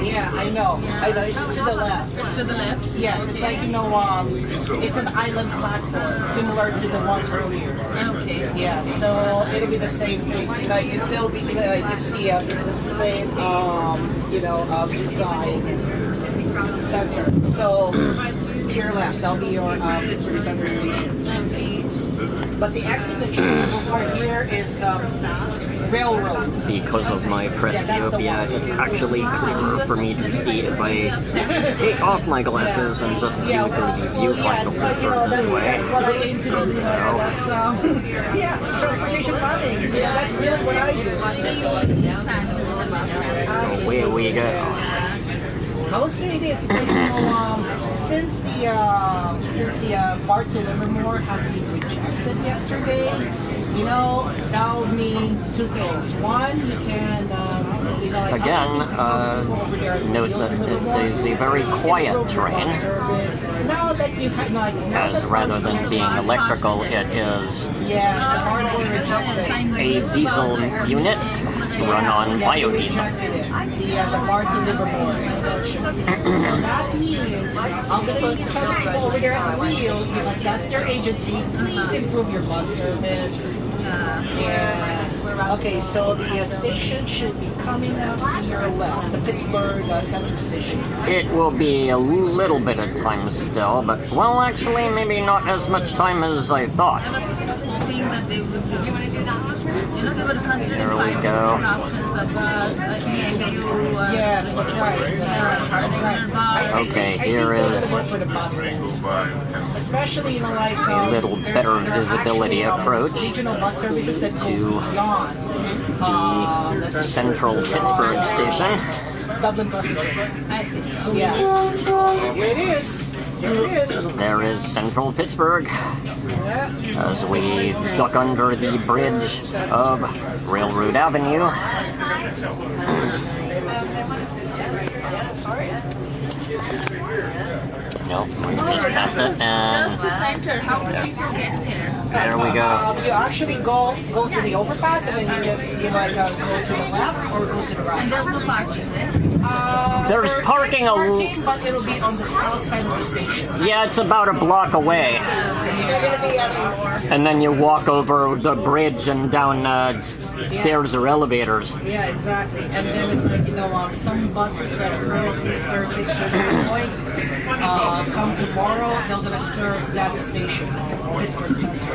Yeah, I know. It's to the left. It's to the left? Yes, it's like, it's an island platform, similar to the one earlier. Okay. Yeah, so it'll be the same thing. So, like, it'll be, it's the same, design. It's a center. So, to your left, that'll be your Pittsburgh Center station. But the exit that you're looking for here is railroad. Because of my presbyopia, it's actually clearer for me to see if I take off my glasses and just view through the viewfinder this way. That's what I aim to do. That's, transportation planning. That's really what I do. Away we go. I will say this, it's like, since the BART to Livermore has been rejected yesterday, that'll mean two things. One, you can, Again, note that it is a very quiet train, as rather than being electrical, it is a diesel unit run on biodiesel. The BART to Livermore extension. So that means I'm going to need to tell people over there at the wheels, because that's their agency. Please improve your bus service. Okay, so the station should be coming up to your left, the Pittsburgh Center station. It will be a little bit of time still, but, well, actually, maybe not as much time as I thought. There we go. Yes, that's right. Okay, here is especially like a little better visibility approach regional bus services that to the central Pittsburgh station. Dublin bus station. Yeah. Here it is. There is central Pittsburgh as we duck under the bridge of Railroad Avenue. Nope, we just passed it, and Just to center, how do people get there? there we go. You actually go through the overpass, and then you just go to the left or go to the right. And there's no parking there? There's parking but it'll be on the south side of the station. Yeah, it's about a block away. And then you walk over the bridge and down stairs or elevators. Yeah, exactly. And then it's like, some buses that currently serve Pittsburgh Point come tomorrow, they're going to serve that station, Pittsburgh Center.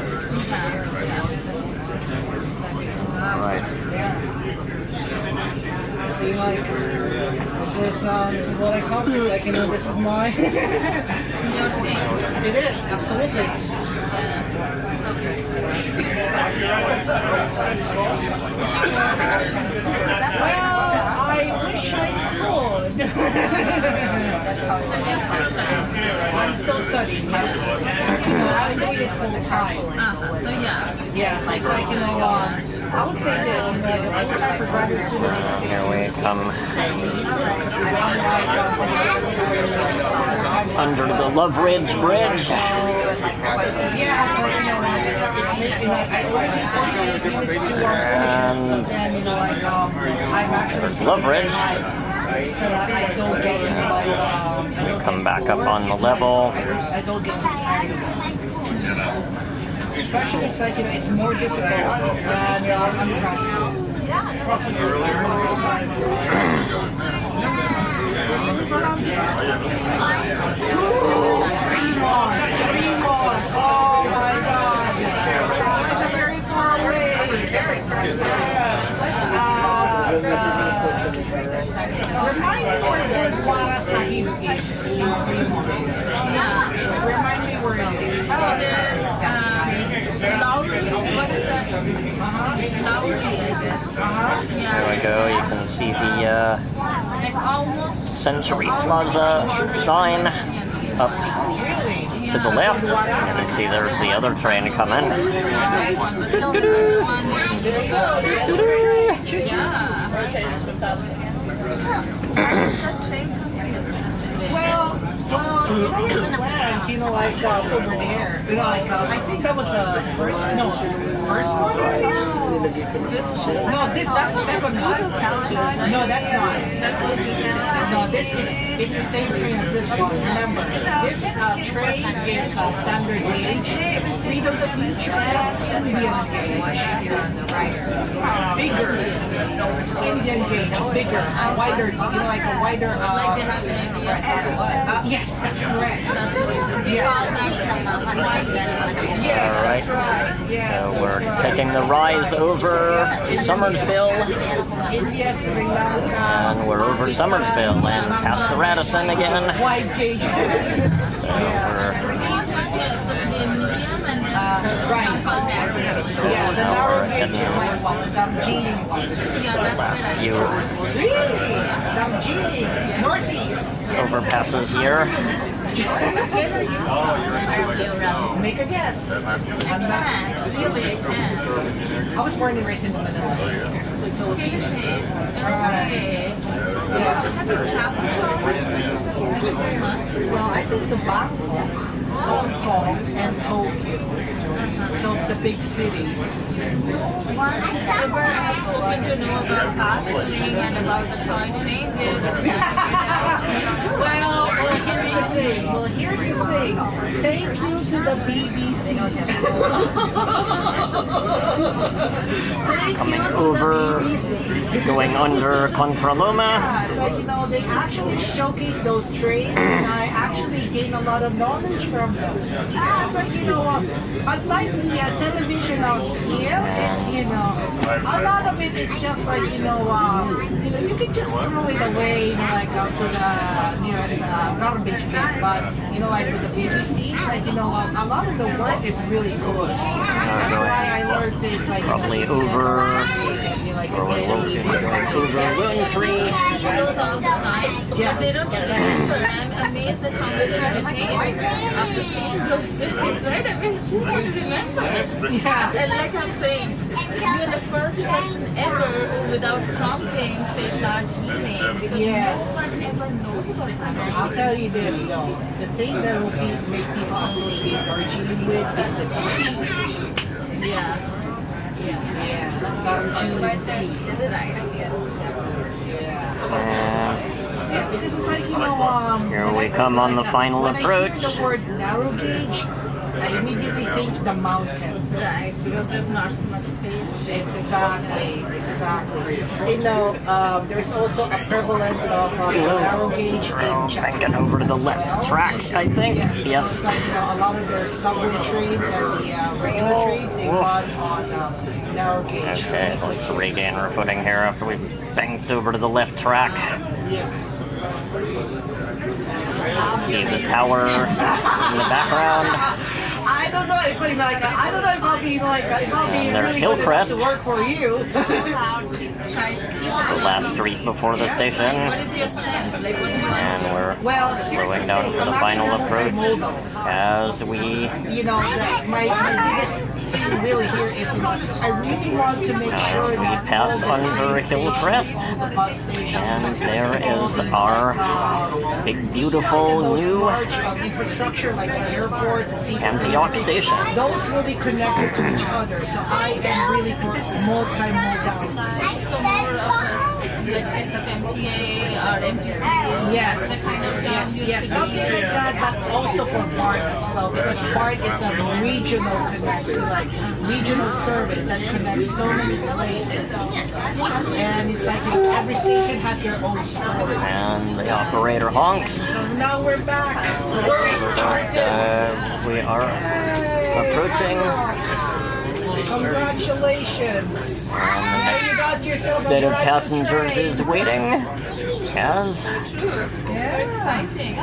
Right. See, like, this is what I come to. Like, this is my... It is, absolutely. Well, I wish I could. I'm still studying, yes. I'm doing it full time. So yeah. Yes, it's like, I would say this, like, a full time for graduate students is 6 Here we come under the Love Ridge Bridge. And there's Love Ridge. Come back up on the level. I don't get tired of that. Especially, it's like, it's more difficult than undergrad school. Oh my God! You guys are very far away. Yes. Remind me where Guara Sahib is in Fremont. Remind me where it is. There we go, you can see the Century Plaza sign up to the left. You can see there's the other train coming. You know, like over there. You know, like I think that was first one. Right? No, that's the second one. No, that's not. No, it's the same train as this one. Remember, this train is standard gauge. Freedom of the Future has Indian gauge. Bigger. Indian gauge, bigger, wider. You know, like a wider. Yes, that's correct. Yes, that's right. Yes, So we're taking the rise over Summersville. India, Sri Lanka. And we're over Summersville and past the Radisson again. Wide gauge. So we're Right. Yeah, the narrow gauge is like what? The Damjini one. last few Really? Damjini, northeast. overpasses here. Make a guess. I'm not. I was born and raised in Manila, the Philippines. That's right. Well, I think the Bangkok, Hong Kong, and Tokyo. So the big cities. Well, here's the thing. Thank you to the BBC. Coming over, going under Contra Loma. It's like, you know, they actually showcase those trains, and I actually gain a lot of knowledge from them. It's like, you know, unlike the television out here, it's, you know, a lot of it is just like, you know, you can just throw it away, you know, like out to the nearest garbage bin. But, you know, like with the BBC, it's like, you know, a lot of the work is really good. That's why I learned this, like, Probably over, or we'll soon be going over Moon Tree. Yeah. They don't remember. I'm amazed at how much everything after seeing those things, right? I mean, who would remember? Yeah. And like I'm saying, you're the first person ever who, without prompting, said Darjeeling. Because Yes. no one ever knows about that. I'll tell you this though, the thing that will make people associate Darjeeling with is the tea. Yeah. Darjeeling tea. Is it right? Yeah, because it's like, you know, Here we come on the final approach. When I hear the word narrow gauge, I immediately think the mountain. Right, because there's not so much space. Exactly. You know, there's also a prevalence of narrow gauge in Japan. Get over to the left track, I think. Yes. So it's like, you know, a lot of the subway trains and the regular trains, they run on narrow gauge. Okay, let's regain our footing here after we banked over to the left track. See the tower in the background. I don't know if like I don't know if I'll be like if I'll be There's really Hillcrest. good enough to work for you. The last street before the station. And we're slowing down for the final approach as we You know, my biggest thing really here is, you know, I really want to make sure that pass under Hillcrest. And there is our big, beautiful new infrastructure like the airports and Antioch station. Those will be connected to each other. So I am really for multi-modality. Like SFMTA or MTC. Yes, something like that, but also for BART as well, because BART is a regional regional service that connects so many places, and it's like every station has their own story. And the operator honks. So now we're back where we started. We are approaching. Congratulations! Now you got yourself Set a of ride passengers train. is waiting as Exciting.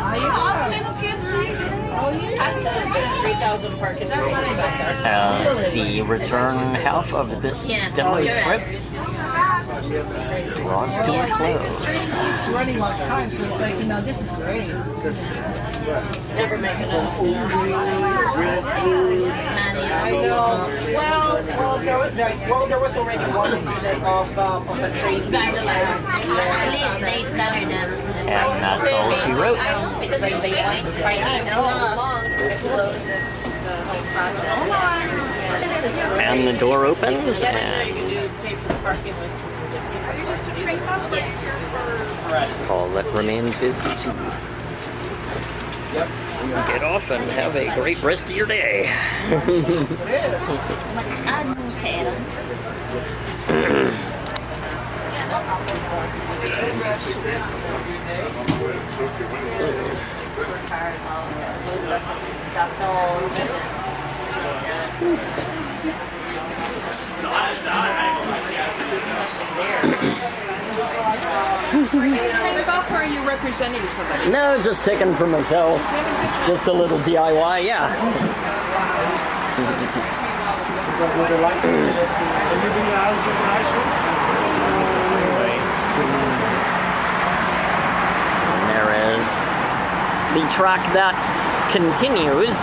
as the return half of this demo trip draws to a close. It's running on time, so it's like, you know, this is great. Never make it up. I know. Well, there was already one incident of a train vandalized. At least they stuttered them. And that's all she wrote. And the door opens, and all that remains is to get off and have a great rest of your day. Are you trained off, or are you representing somebody? No, just taken for myself. Just a little DIY, yeah. And there is the track that continues,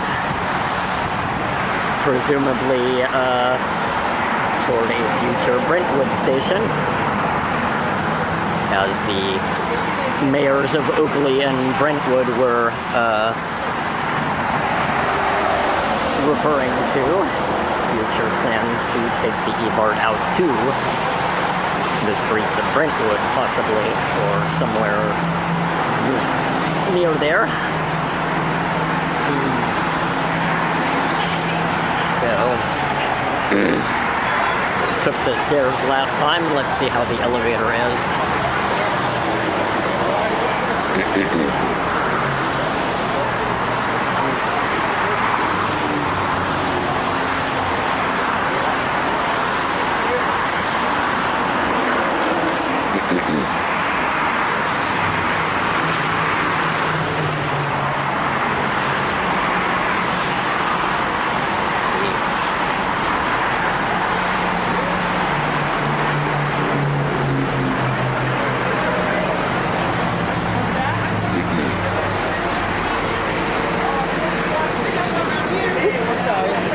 presumably toward a future Brentwood station, as the mayors of Oakley and Brentwood were referring to future plans to take the BART out to the streets of Brentwood, possibly, or somewhere near there. So, took the stairs last time. Let's see how the elevator is.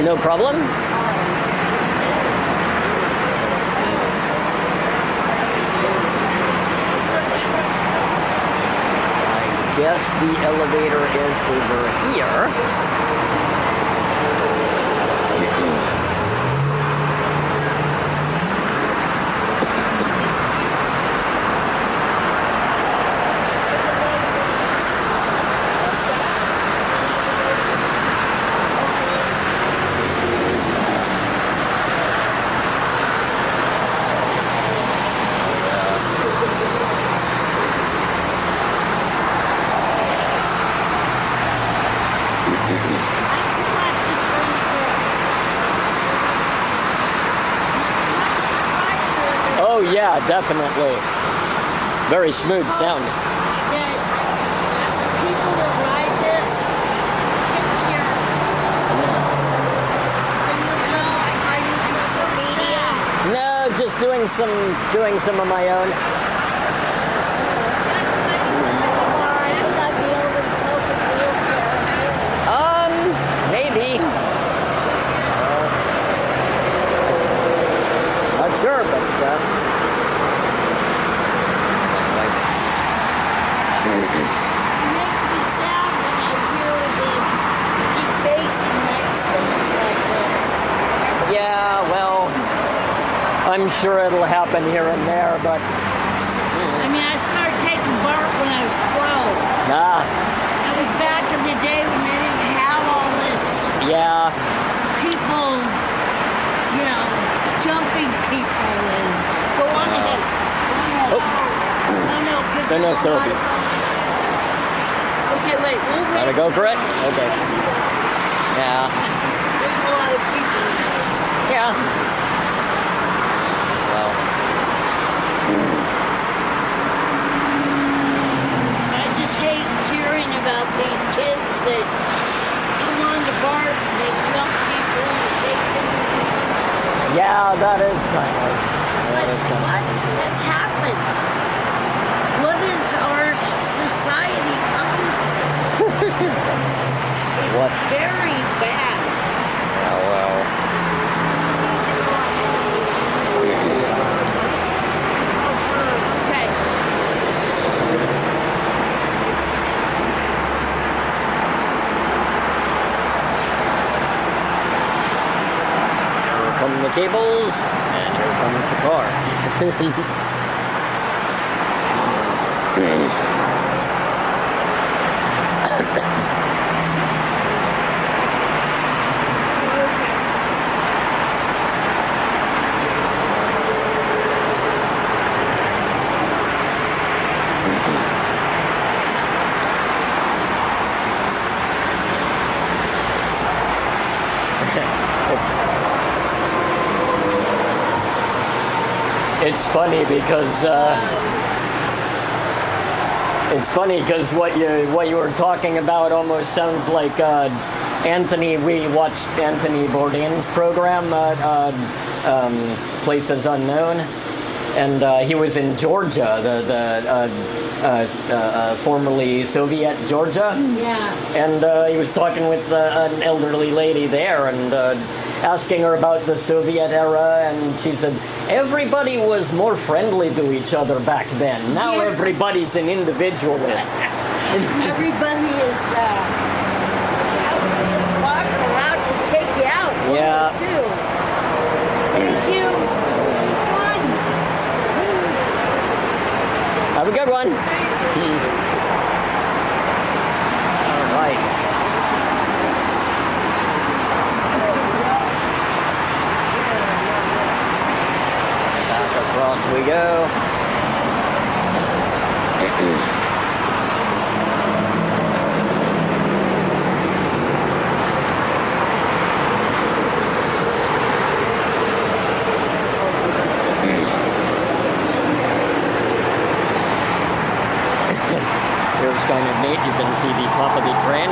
No problem. I guess the elevator is over here. Oh yeah, definitely. Very smooth sound. People that ride this take care. I'm so sad. No, just doing some of my own. Maybe. Not sure, but It makes me sad when I hear them defacing nice things like this. yeah, well, I'm sure it'll happen here and there, but I mean, I started taking BART when I was 12. That was back in the day when they didn't have all this. Yeah. People, you know, jumping people and go on ahead. Go on ahead. Oh no, because They're no therapy. Okay, wait, we'll wait. Gotta go for it? Okay. Yeah. There's a lot of people. Yeah. Well. I just hate hearing about these kids that come on the BART and they jump people and take them. Yeah, that is kind of. What has happened? What is our society coming to? Very bad. Oh well. Okay. Here come the cables, and here comes the car. It's funny because what you were talking about almost sounds like Anthony. We watched Anthony Bourdain's program, Places Unknown, and he was in Georgia, the formerly Soviet Georgia. Yeah. And he was talking with an elderly lady there and asking her about the Soviet era, and she said everybody was more friendly to each other back then. Now everybody's an individualist. Everybody is walking out to take you out. Yeah. Too. Thank you. Fun. Have a good one. All right. Back across we go. Here's kind of neat. You can see the top of the train.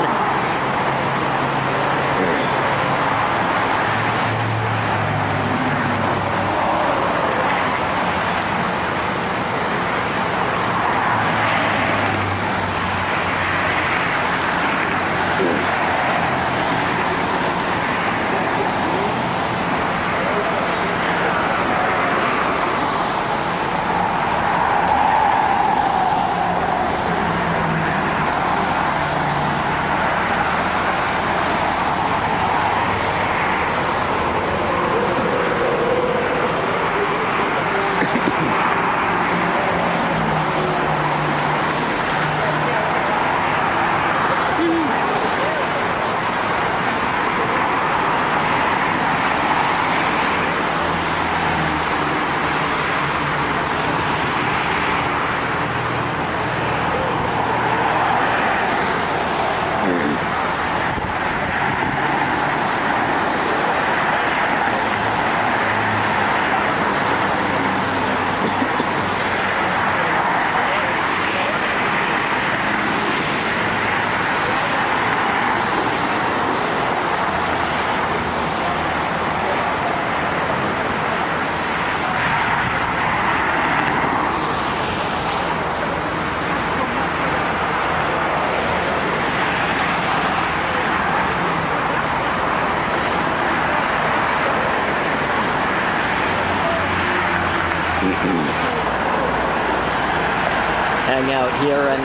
Hang out here and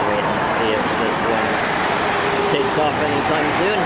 wait and see if this one takes off anytime soon.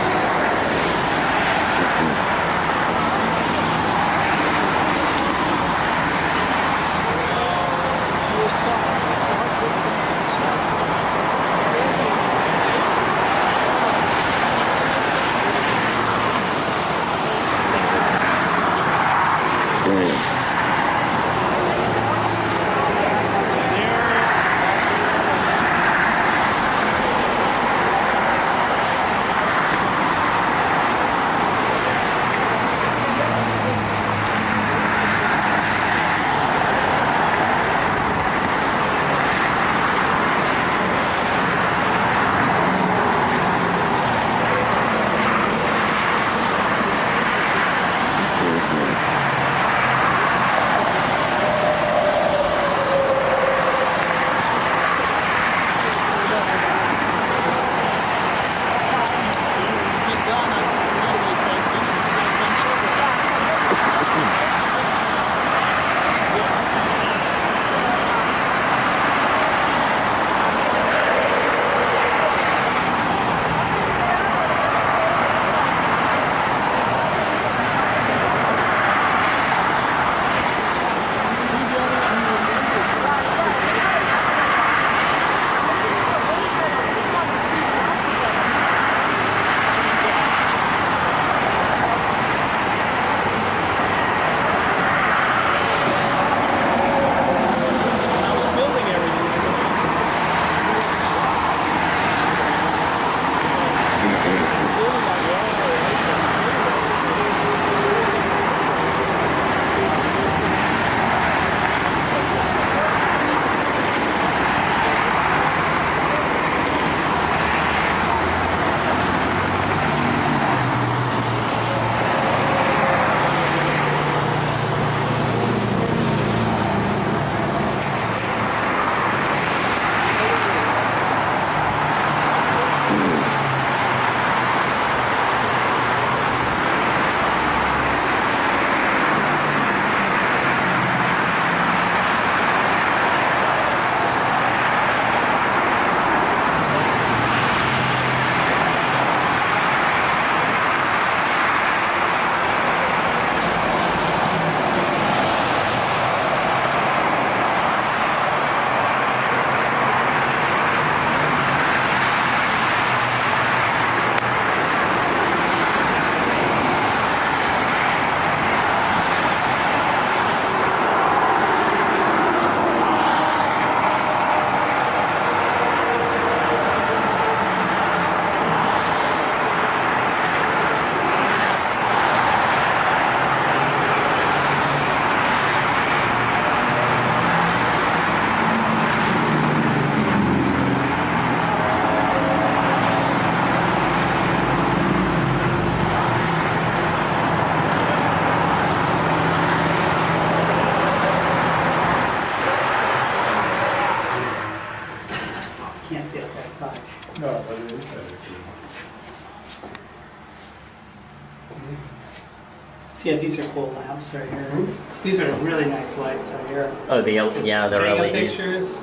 So yeah, these are cool lamps right here. These are really nice lights right here. Oh, they're Vega LEDs. fixtures.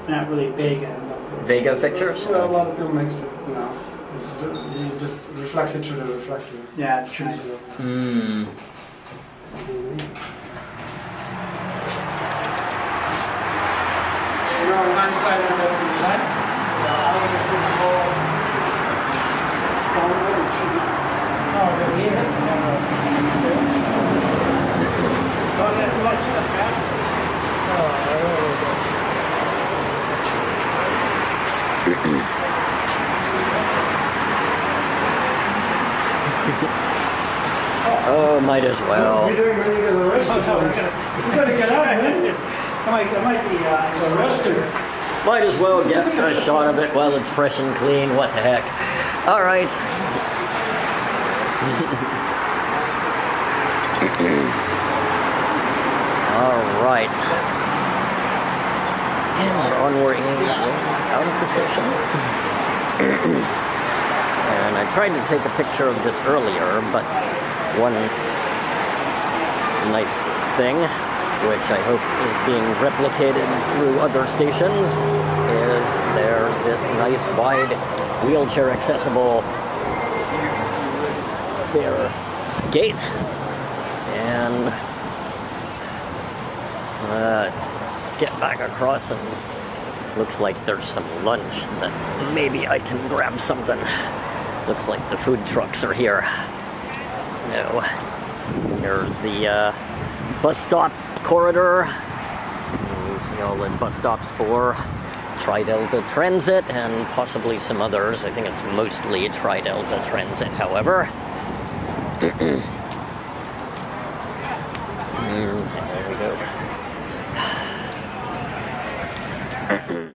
They're not really Vega. Vega fixtures? Well, a lot of people mix it now. You just reflect it through the reflector. Yeah, it's nice. You're on one side of the left. Oh, might as well. You're doing really good. The rest of You better get out, man. I might be arrested. Might as well get a shot of it while it's fresh and clean. What the heck? All right. All right. And we're onwarding out of the station. And I tried to take a picture of this earlier, but one nice thing, which I hope is being replicated through other stations, is there's this nice wide wheelchair accessible fare gate. And let's get back across, and looks like there's some lunch that maybe I can grab something. Looks like the food trucks are here. No. Here's the bus stop corridor. You see all the bus stops for Tri-Delta Transit and possibly some others. I think it's mostly Tri-Delta Transit, however.